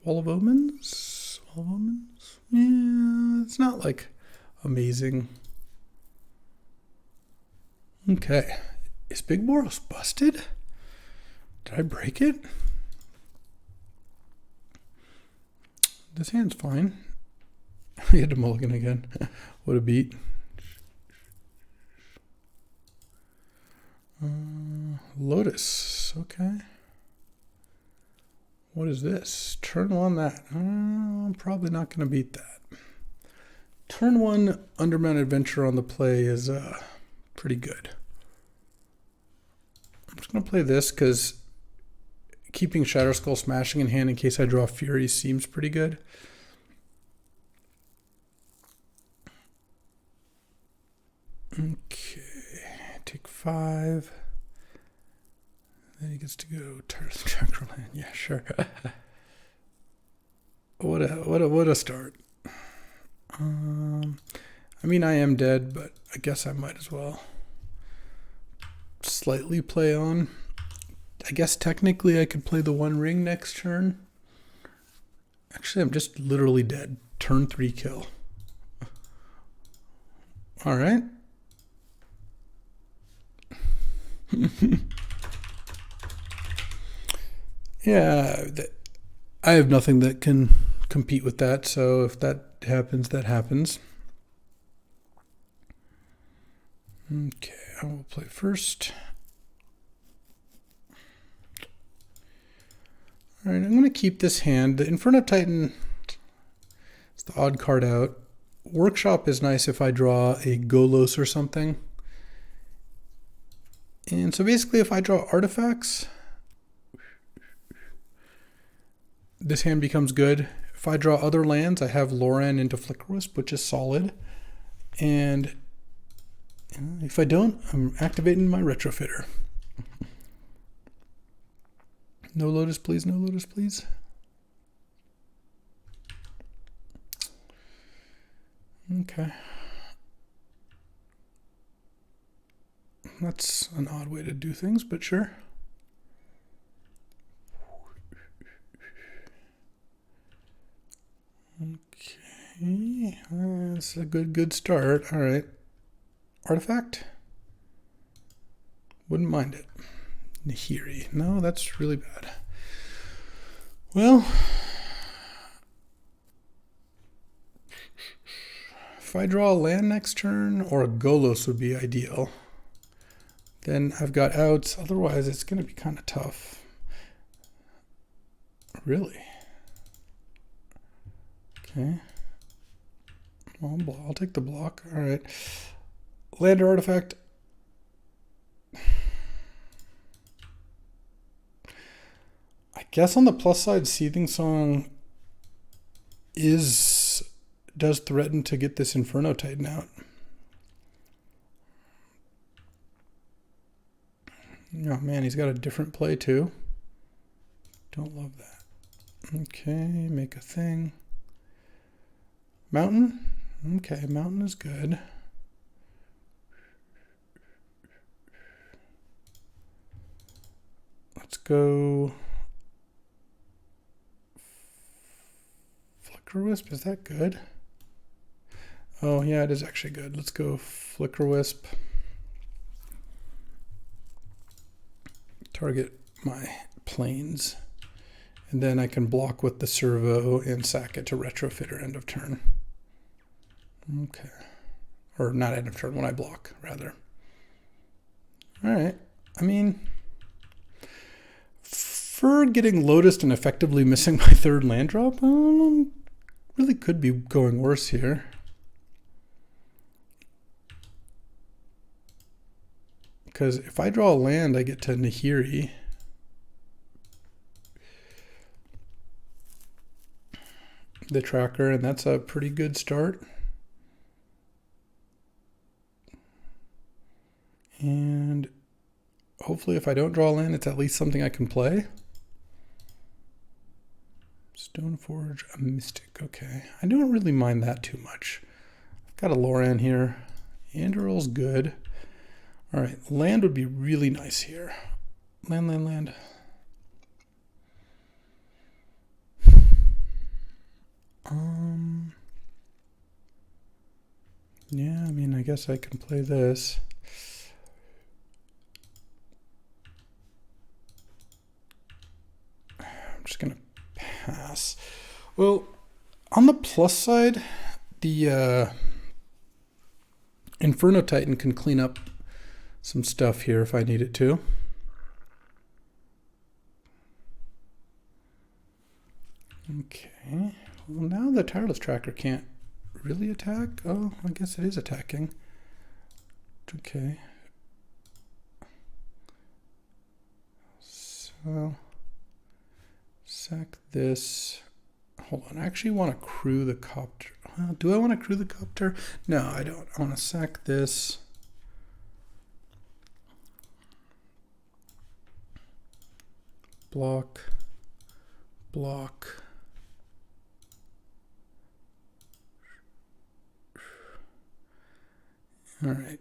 Wall of Omens? Wall of Omens? Yeah, it's not like amazing. Okay. Is Big Boros busted? Did I break it? This hand's fine. He had to mulligan again. What a beat. Lotus. Okay. What is this? Turn 1 that. I'm probably not going to beat that. Turn 1 Undermount Adventure on the play is pretty good. I'm just going to play this because keeping Shatterskull Smashing in hand in case I draw Fury seems pretty good. Okay, take 5. Then he gets to go Tireless Chakra-Land. Yeah, sure. What a start. I mean, I am dead, but I guess I might as well slightly play on. I guess technically I could play the One Ring next turn. Actually, I'm just literally dead. Turn 3 kill. All right. Yeah, I have nothing that can compete with that, so if that happens, that happens. Okay, I will play first. All right, I'm going to keep this hand. The Inferno Titan is the odd card out. Workshop is nice if I draw a Golos or something. And so basically if I draw artifacts, this hand becomes good. If I draw other lands, I have Loran into Flickerwisp, which is solid. And if I don't, I'm activating my Retrofitter. No Lotus, please. No Lotus, please. Okay. That's an odd way to do things, but sure. Okay. That's a good start. All right. Artifact? Wouldn't mind it. Nahiri. No, that's really bad. Well, if I draw a land next turn, or a Golos would be ideal. Then I've got outs. Otherwise, it's going to be kind of tough. Really? Okay. I'll take the block. All right. Land or artifact. I guess on the plus side, Seething Song does threaten to get this Inferno Titan out. Oh man, he's got a different play too. Don't love that. Okay, make a thing. Mountain? Okay, mountain is good. Let's go Flickerwisp, is that good? Oh yeah, it is actually good. Let's go Flickerwisp. Target my planes. And then I can block with the servo and sack it to Retrofitter end of turn. Okay. Or not end of turn, when I block, rather. Alright. I mean, for getting Lotused and effectively missing my third land drop, really could be going worse here. Because if I draw a land, I get to Nahiri. The tracker, and that's a pretty good start. And hopefully if I don't draw a land, it's at least something I can play. Stoneforge, a Mystic, okay. I don't really mind that too much. I've got a Loran here. Anduril's good. All right, land would be really nice here. Land. Yeah, I mean, I guess I can play this. I'm just gonna pass. Well, on the plus side, the Inferno Titan can clean up some stuff here if I need it to. Okay. Well, now the Tireless Tracker can't really attack. Oh, I guess it is attacking. Okay. So, sack this. Hold on. I actually want to crew the copter. Do I want to crew the copter? No, I don't. I want to sack this. Block. All right,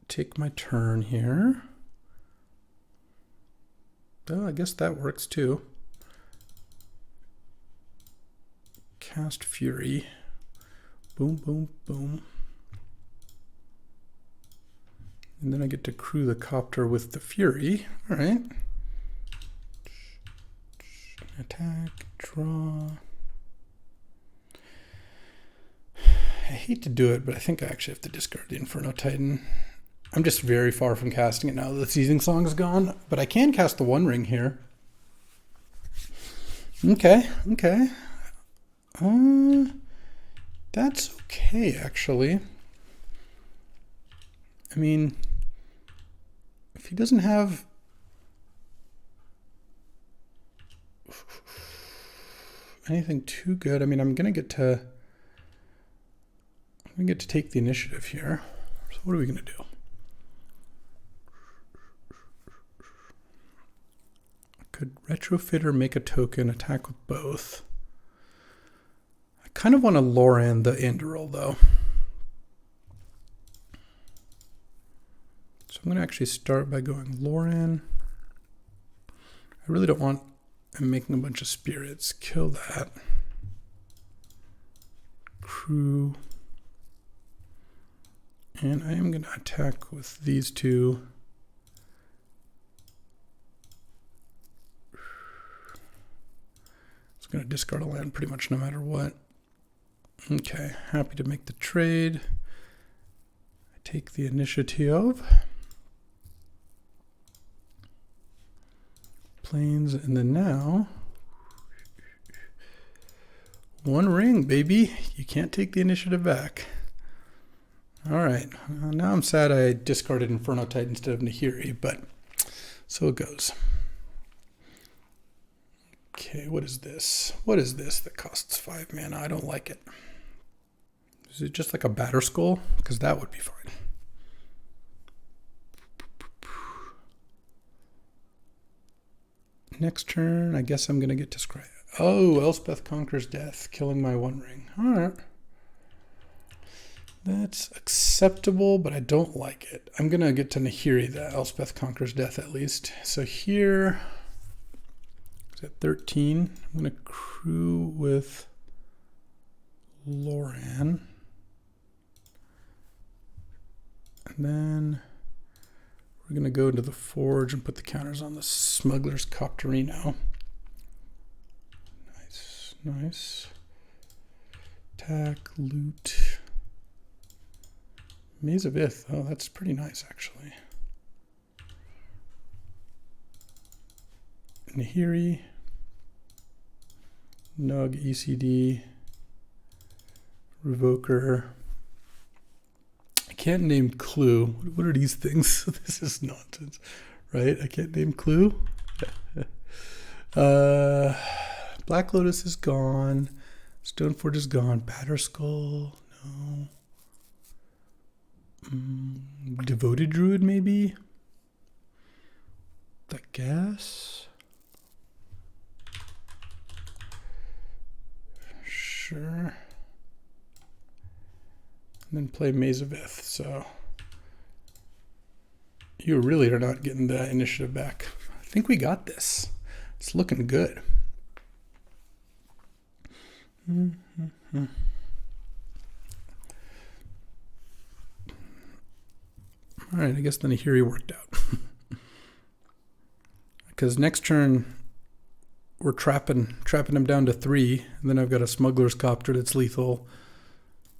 take my turn here. Oh, I guess that works too. Cast Fury. Boom. And then I get to crew the copter with the Fury. All right. Attack, draw. I hate to do it, but I think I actually have to discard the Inferno Titan. I'm just very far from casting it now that the Seizing Song is gone, but I can cast the One Ring here. Okay. That's okay, actually. I mean, if he doesn't have anything too good, I mean, I'm gonna get to take the initiative here. So what are we gonna do? I could retrofit or make a token, attack with both. I kind of want to Loran the Anduril though. So I'm gonna actually start by going Loran. I really don't want him making a bunch of spirits. Kill that. Crew. And I am going to attack with these two. It's going to discard a land pretty much no matter what. Okay, happy to make the trade. I take the initiative. Planes, and then now One Ring, baby. You can't take the initiative back. All right, now I'm sad I discarded Inferno Titan instead of Nahiri, but so it goes. Okay, what is this? What is this that costs 5 mana? I don't like it. Is it just like a Batter Skull? Because that would be fine. Next turn, I guess I'm going to get to scry. Oh, Elspeth Conquers Death, killing my One Ring. All right. That's acceptable, but I don't like it. I'm going to get to Nahiri, the Elspeth Conquers Death at least. So here, is at 13. I'm going to crew with Loran. And then we're going to go into the Forge and put the counters on the Smuggler's Copterino. Nice. Attack, loot. Maze of Ith. Oh, that's pretty nice, actually. Nahiri. Nug, ECD. Revoker. I can't name Clue. What are these things? This is nonsense, right? I can't name Clue. Black Lotus is gone. Stoneforge is gone. Batter Skull, no. Devoted Druid, maybe? The gas? Sure. And then play Maze of Ith, so you really are not getting the initiative back. I think we got this. It's looking good. All right, I guess the Nahiri worked out. Because next turn we're trapping him down to 3, and then I've got a Smuggler's Copter that's lethal.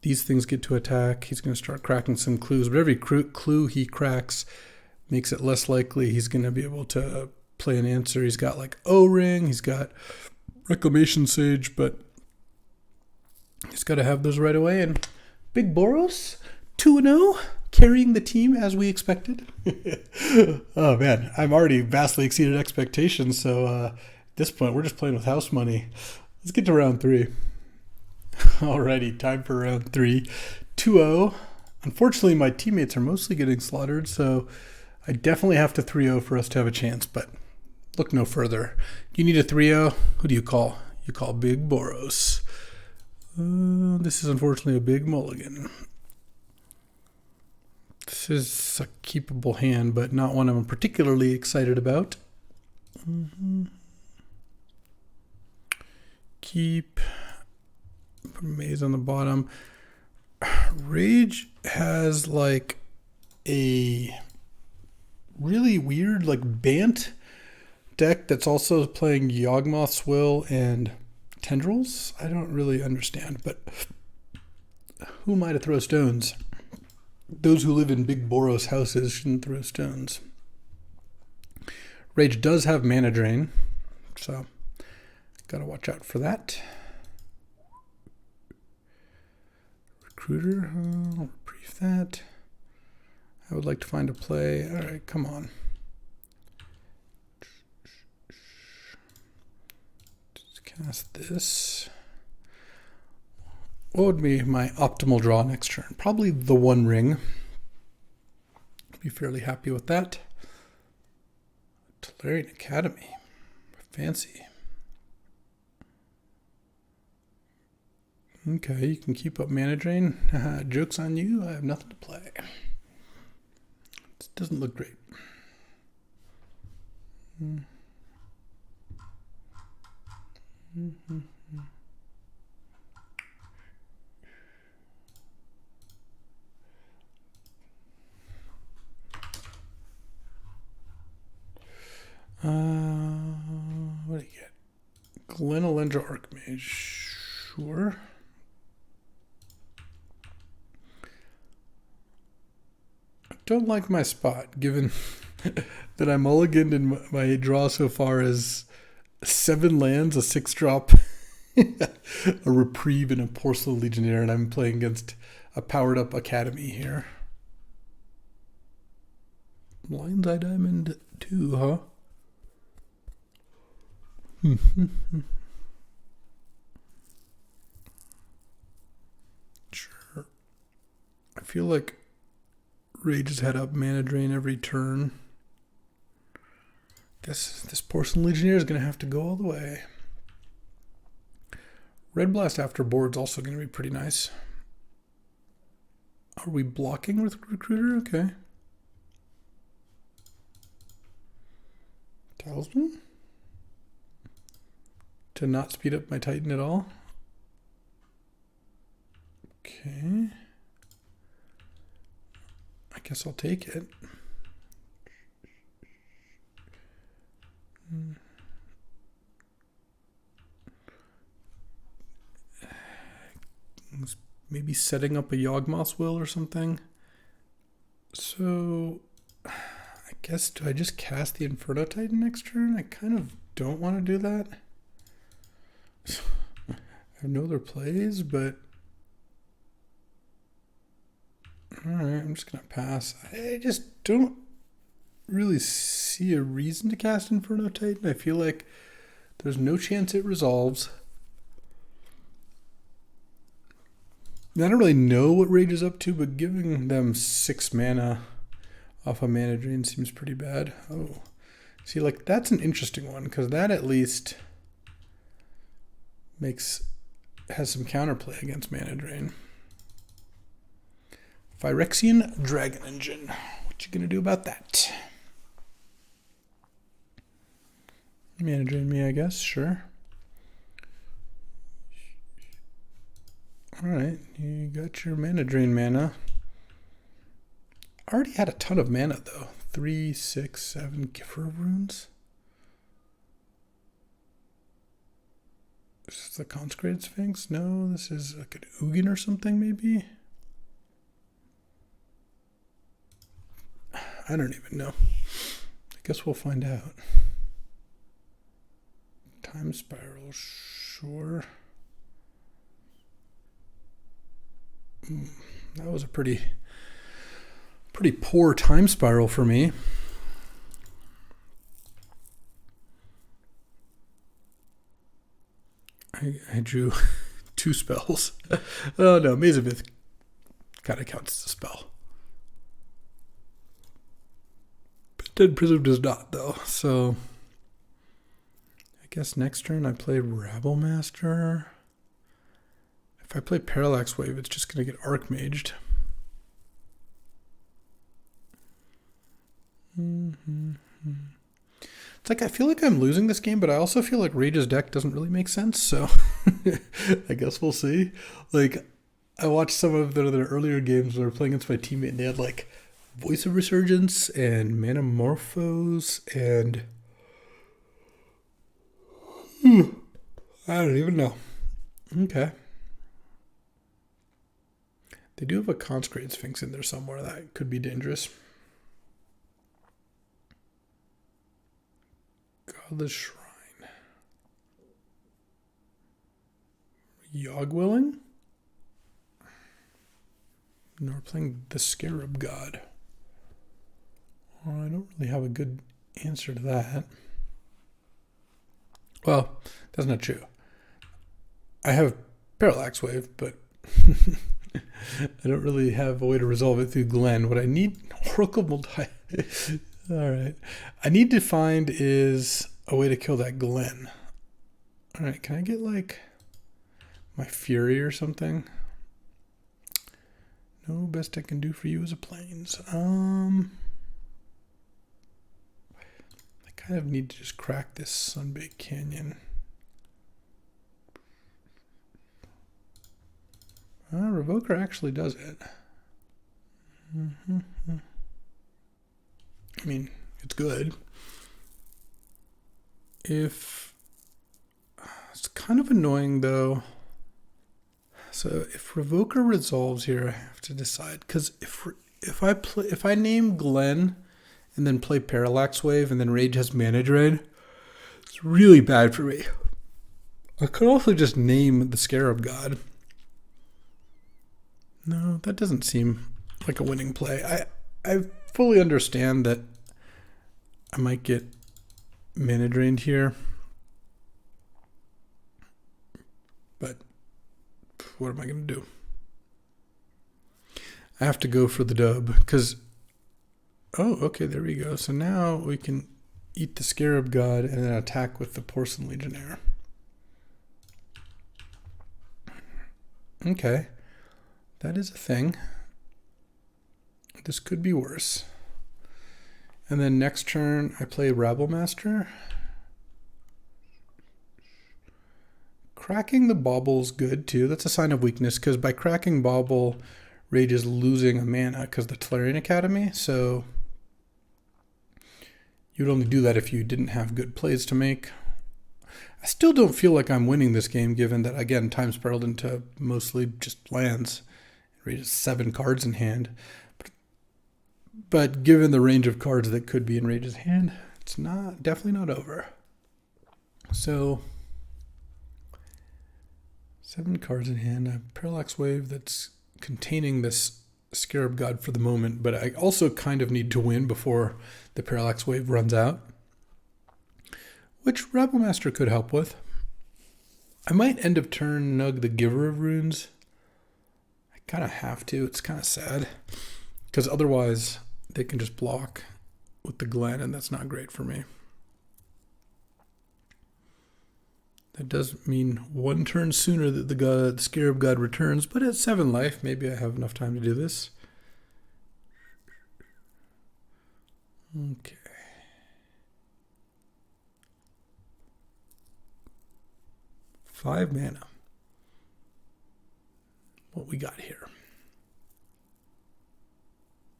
These things get to attack. He's going to start cracking some clues, but every clue he cracks makes it less likely he's going to be able to play an answer. He's got like O-Ring, he's got Reclamation Sage, but he's got to have those right away. And Big Boros, 2-0, carrying the team as we expected. Oh man, I'm already vastly exceeded expectations. So at this point, we're just playing with house money. Let's get to round 3. Alrighty, time for round 3. 2-0. Unfortunately, my teammates are mostly getting slaughtered, so I definitely have to 3-0 for us to have a chance, but look no further. You need a 3-0? Who do you call? You call Big Boros. This is unfortunately a big mulligan. This is a keepable hand, but not one I'm particularly excited about. Keep. Put Maze on the bottom. Rage has like a really weird, like, Bant deck that's also playing Yawgmoth's Will and Tendrils. I don't really understand, but who am I to throw stones? Those who live in big Boros houses shouldn't throw stones. Rage does have mana drain, so gotta watch out for that. Recruiter, I'll reprieve that. I would like to find a play. All right, come on. Just cast this. What would be my optimal draw next turn? Probably the One Ring. Be fairly happy with that. Tolarian Academy. Fancy. Okay, you can keep up mana drain. Joke's on you. I have nothing to play. This doesn't look great. What do you get? Glenalendra Archmage. Sure. I don't like my spot, given that I mulliganed in my draw so far as 7 lands, a 6-drop, a reprieve, and a Porcelain Legionnaire, and I'm playing against a powered-up Academy here. Lion's Eye Diamond 2, huh? Sure. I feel like Rage has had up mana drain every turn. Guess this Porcelain Legionnaire is going to have to go all the way. Red Blast after board's also going to be pretty nice. Are we blocking with Recruiter? Okay. Talisman? To not speed up my Titan at all. Okay. I guess I'll take it. Maybe setting up a Yawgmoth's Will or something. So, I guess, do I just cast the Inferno Titan next turn? I kind of don't want to do that. I have no other plays, but alright, I'm just going to pass. I just don't really see a reason to cast Inferno Titan. I feel like there's no chance it resolves. I don't really know what Rage is up to, but giving them 6 mana off a mana drain seems pretty bad. Oh, see, like, that's an interesting one, because that at least has some counterplay against mana drain. Phyrexian Dragon Engine. What you gonna do about that? Mana drain me, I guess. Sure. Alright, you got your mana drain mana. I already had a ton of mana though. 3, 6, 7 Giver of Runes. This is the Consecrated Sphinx? No, this is like an Ugin or something maybe? I don't even know. I guess we'll find out. Time Spiral, sure. That was a pretty poor Time Spiral for me. I drew 2 spells. Oh no, Maze of Myth kind of counts as a spell. But Dead Prism does not though, so I guess next turn I play Rabble Master. If I play Parallax Wave, it's just going to get Archmaged. It's like I feel like I'm losing this game, but I also feel like Rage's deck doesn't really make sense, so I guess we'll see. Like, I watched some of their earlier games where they were playing against my teammate, and they had like Voice of Resurgence and Manamorphose and I don't even know. Okay. They do have a Consecrated Sphinx in there somewhere that could be dangerous. Godless Shrine. Yogwilling? No, we're playing the Scarab God. Well, I don't really have a good answer to that. Well, that's not true. I have Parallax Wave, but I don't really have a way to resolve it through Glen. What I need, Oracle Multi. All right. I need to find is a way to kill that Glen. All right, can I get like my Fury or something? No, best I can do for you is a Plains. I kind of need to just crack this Sunbaked Canyon. Revoker actually does it. I mean, it's good. It's kind of annoying though. So if Revoker resolves here, I have to decide because if I name Glen and then play Parallax Wave and then Rage has Mana Drain, it's really bad for me. I could also just name the Scarab God. No, that doesn't seem like a winning play. I fully understand that I might get mana drained here. But what am I going to do? I have to go for the dub because... Oh, okay, there we go. So now we can eat the Scarab God and then attack with the Porcelain Legionnaire. Okay. That is a thing. This could be worse. And then next turn, I play Rabble Master. Cracking the Bauble's good too. That's a sign of weakness because by cracking Bauble, Rage is losing a mana because the Tolarian Academy. So you'd only do that if you didn't have good plays to make. I still don't feel like I'm winning this game given that, again, time spiraled into mostly just lands. Rage has 7 cards in hand. But given the range of cards that could be in Rage's hand, it's definitely not over. So 7 cards in hand. I have Parallax Wave that's containing this Scarab God for the moment, but I also kind of need to win before the Parallax Wave runs out, which Rabble Master could help with. I might end of turn Nug the Giver of Runes. I kind of have to. It's kind of sad because otherwise they can just block with the Glen, and that's not great for me. That does mean 1 turn sooner that the Scarab God returns, but at 7 life, maybe I have enough time to do this. Okay. Five mana. What we got here?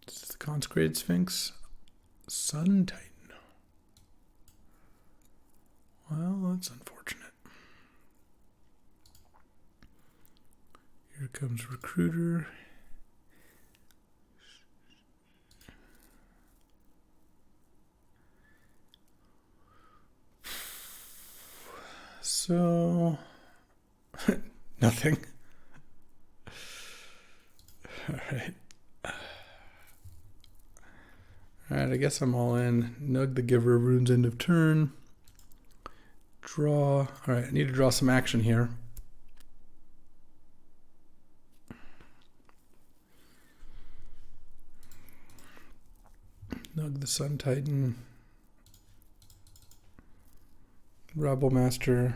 This is the Consecrated Sphinx. Sun Titan. Well, that's unfortunate. Here comes Recruiter. So, nothing. All right. All right, I guess I'm all in. Nug the Giver, Runes end of turn. Draw. All right, I need to draw some action here. Nug the Sun Titan. Rabble Master.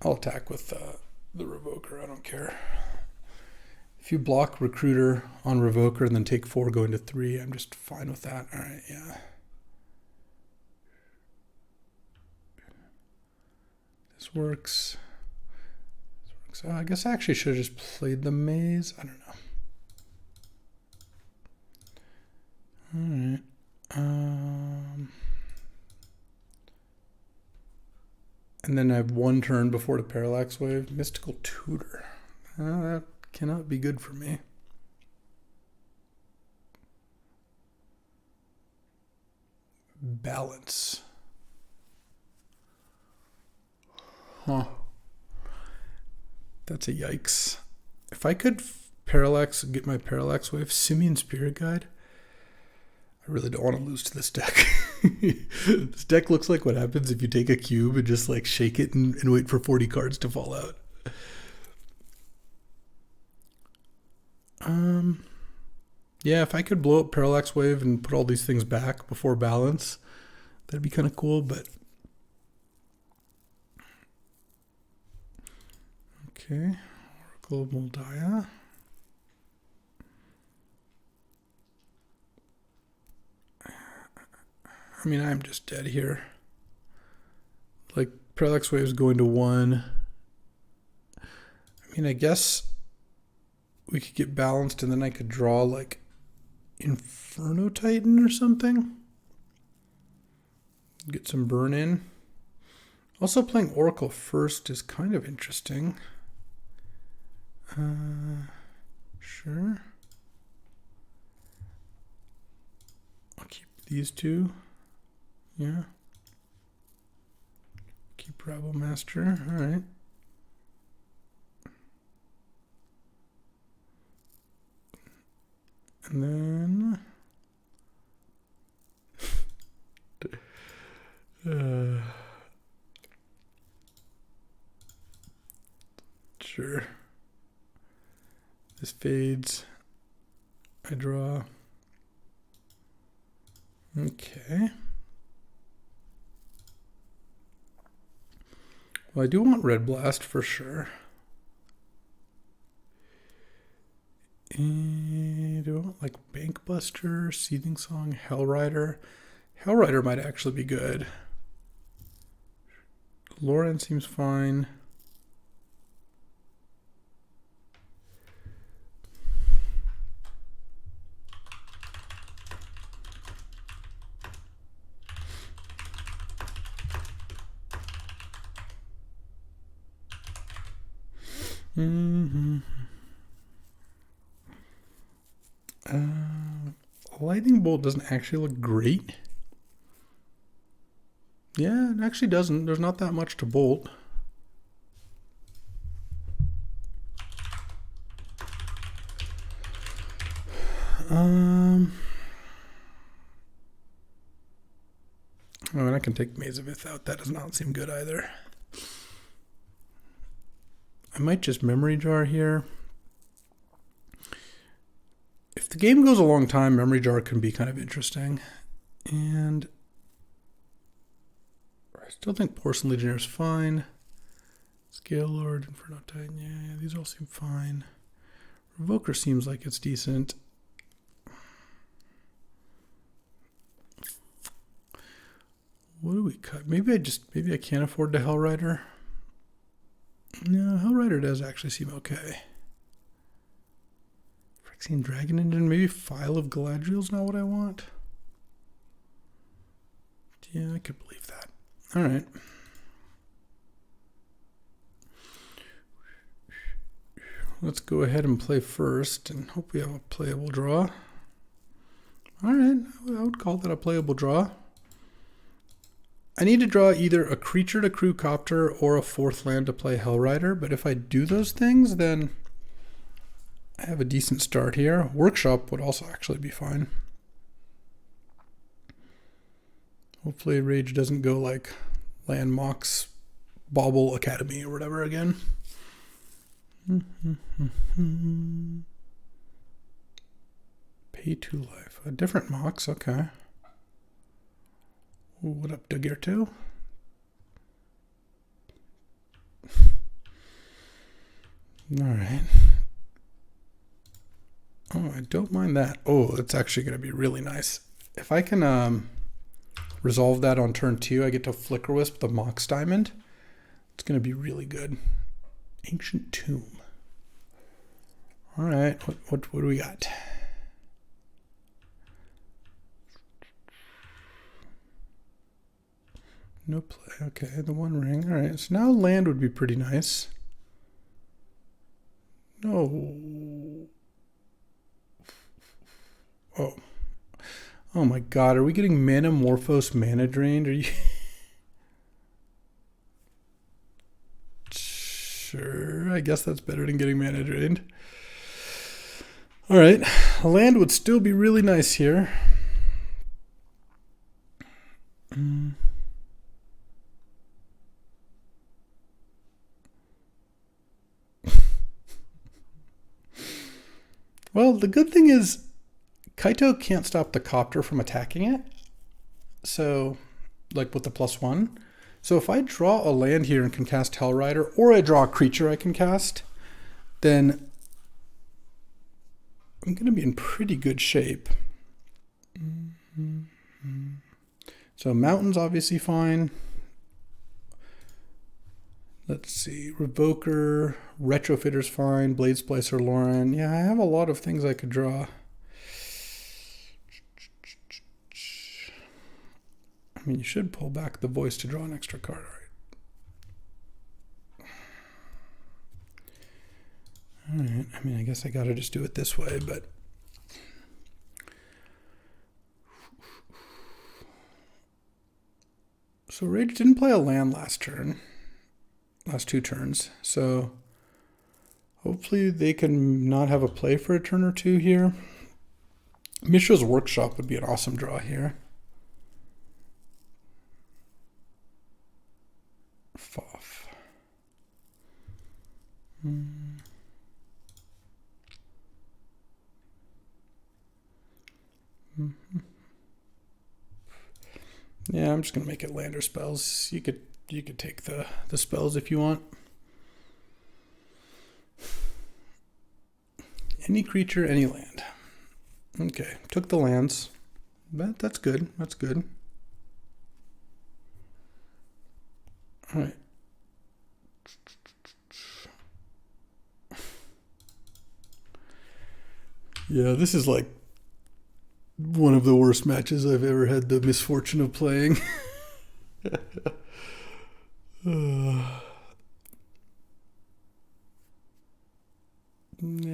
I'll attack with the Revoker. I don't care. If you block Recruiter on Revoker and then take 4 going to 3, I'm just fine with that. All right, yeah. This works. So I guess I actually should have just played the maze. I don't know. All right. And then I have one turn before the parallax wave. Mystical Tutor. That cannot be good for me. Balance. Huh. That's a yikes. If I could get my parallax wave, Simian Spirit Guide, I really don't want to lose to this deck. This deck looks like what happens if you take a cube and just like shake it and wait for 40 cards to fall out. Yeah, if I could blow up parallax wave and put all these things back before balance, that'd be kind of cool, but okay. Oracle of Moldiah. I mean, I'm just dead here. Like, parallax wave is going to 1. I mean, I guess we could get balanced and then I could draw like Inferno Titan or something. Get some burn in. Also playing Oracle first is kind of interesting. Sure. I'll keep these two. Yeah. Keep Rabble Master. All right. And then sure. This fades. I draw. Okay. Well, I do want Red Blast for sure. And do I want like Bankbuster, Seething Song, Hellrider? Hellrider might actually be good. Lauren seems fine. Lightning Bolt doesn't actually look great. Yeah, it actually doesn't. There's not that much to bolt. Oh, and I can take Maze of Ith out. That does not seem good either. I might just Memory Jar here. If the game goes a long time, Memory Jar can be kind of interesting. And I still think Porcelain Legionnaire is fine. Scale Lord, Inferno Titan, yeah, these all seem fine. Revoker seems like it's decent. What do we cut? Maybe I can't afford the Hellrider. No, Hellrider does actually seem okay. Phyrexian Dragon Engine, maybe File of Galadriel's not what I want. Yeah, I could believe that. All right. Let's go ahead and play first and hope we have a playable draw. All right, I would call that a playable draw. I need to draw either a creature to crew Copter or a 4th land to play Hellrider, but if I do those things, then I have a decent start here. Workshop would also actually be fine. Hopefully Rage doesn't go like Land Mox Bauble Academy or whatever again. Pay 2 life. A different Mox, okay. Ooh, what up, Dagirto? Alright. Oh, I don't mind that. Oh, it's actually going to be really nice. If I can resolve that on turn 2, I get to Flicker Wisp the Mox Diamond. It's going to be really good. Ancient tomb. All right, what do we got? No play. Okay, the one ring. All right, so now land would be pretty nice. No. Oh. Oh my god, are we getting Manamorphose mana drained? Are you... Sure, I guess that's better than getting mana drained. Alright, land would still be really nice here. Well, the good thing is Kaito can't stop the copter from attacking it. So, like with the +1. So if I draw a land here and can cast Hellrider, or I draw a creature I can cast, then I'm going to be in pretty good shape. So mountain's obviously fine. Let's see, Revoker, Retrofitter's fine, Blade Splicer, Lauren. Yeah, I have a lot of things I could draw. I mean, you should pull back the voice to draw an extra card, right? Alright, I mean, I guess I gotta just do it this way, but... So Rage didn't play a land last turn. Last 2 turns, so hopefully they can not have a play for a turn or 2 here. Mishra's Workshop would be an awesome draw here. Foff. Yeah, I'm just gonna make it lander spells. You could take the spells if you want. Any creature, any land. Okay, took the lands. But that's good. That's good. Alright. Yeah, this is like one of the worst matches I've ever had the misfortune of playing. Yeah,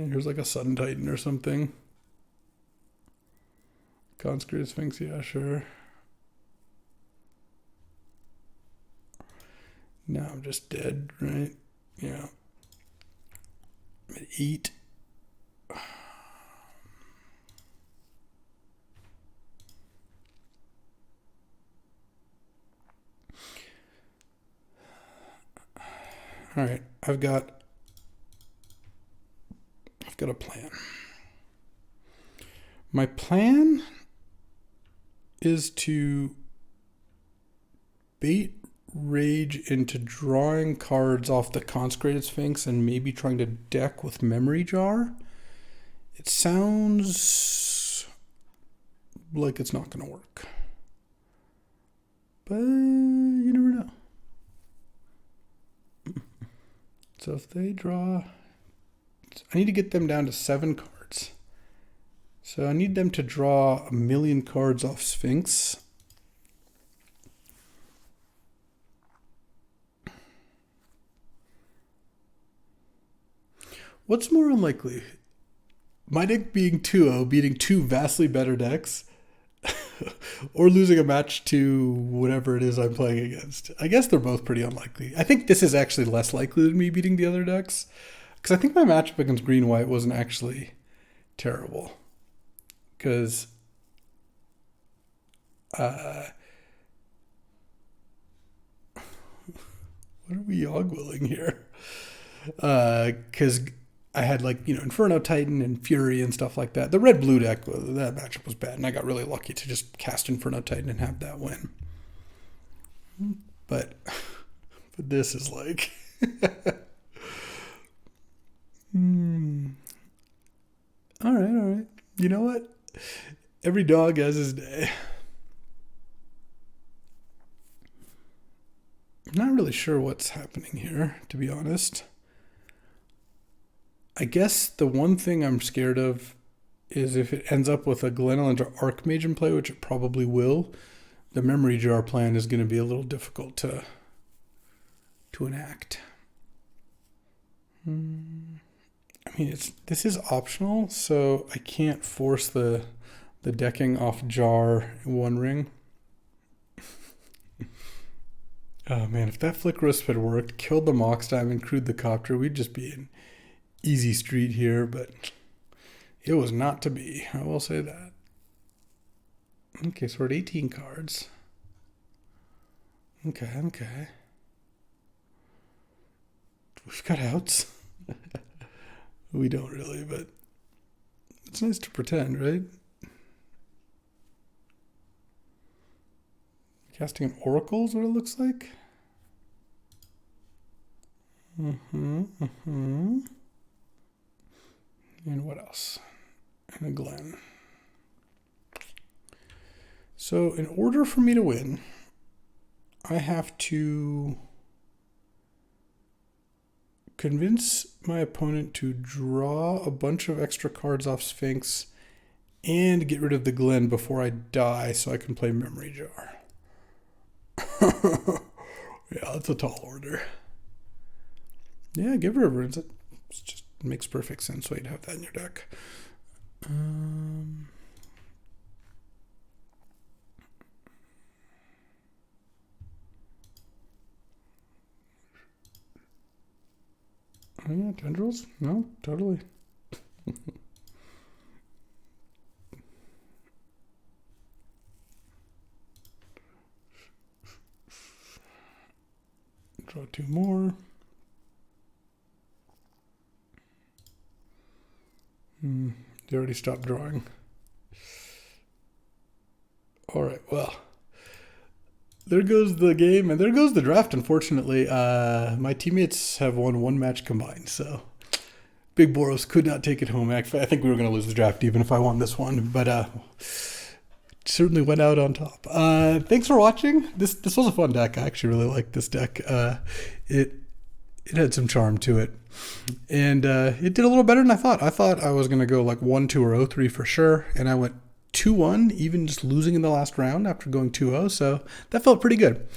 here's like a Sun Titan or something. Consecrated Sphinx, yeah, sure. Now I'm just dead, right? Yeah. Eat. All right, I've got a plan. My plan is to bait Rage into drawing cards off the Consecrated Sphinx and maybe trying to deck with Memory Jar. It sounds like it's not going to work. But you never know. So if they draw... I need to get them down to 7 cards. So I need them to draw 1,000,000 cards off Sphinx. What's more unlikely? My deck being 2-0, beating 2 vastly better decks, or losing a match to whatever it is I'm playing against. I guess they're both pretty unlikely. I think this is actually less likely than me beating the other decks, because I think my matchup against Green-White wasn't actually terrible. Because what are we ogwilling here? Because I had Inferno Titan and Fury and stuff like that. The red-blue deck, that matchup was bad, and I got really lucky to just cast Inferno Titan and have that win. But this is like... All right. You know what? Every dog has his day. I'm not really sure what's happening here, to be honest. I guess the one thing I'm scared of is if it ends up with a Glen or Archmage in play, which it probably will, the memory jar plan is going to be a little difficult to enact. I mean, this is optional, so I can't force the decking off jar One Ring. Oh man, if that Flick Wisp had worked, killed the Mox Diamond, crewed the Copter, we'd just be in easy street here, but it was not to be. I will say that. Okay, so we're at 18 cards. Okay. We've got outs. We don't really, but it's nice to pretend, right? Casting an Oracle is what it looks like. And what else? And a Glen. So in order for me to win, I have to convince my opponent to draw a bunch of extra cards off Sphinx and get rid of the Glen before I die so I can play Memory Jar. Yeah, that's a tall order. Yeah, give Reverence. It just makes perfect sense why you'd have that in your deck. Oh yeah, tendrils? No, totally. Draw two more. They already stopped drawing. All right, well, there goes the game, and there goes the draft, unfortunately. My teammates have won one match combined, so Big Boros could not take it home. Actually, I think we were going to lose the draft even if I won this one, but certainly went out on top. Thanks for watching. This was a fun deck. I actually really liked this deck. It had some charm to it. And it did a little better than I thought. I thought I was going to go like 1-2 or 0-3 for sure, and I went 2-1, even just losing in the last round after going 2-0, so that felt pretty good.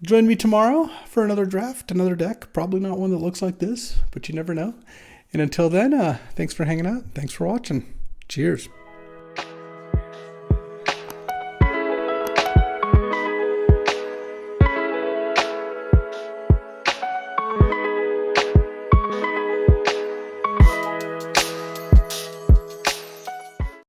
Join me tomorrow for another draft, another deck. Probably not one that looks like this, but you never know. And until then, thanks for hanging out. Thanks for watching. Cheers.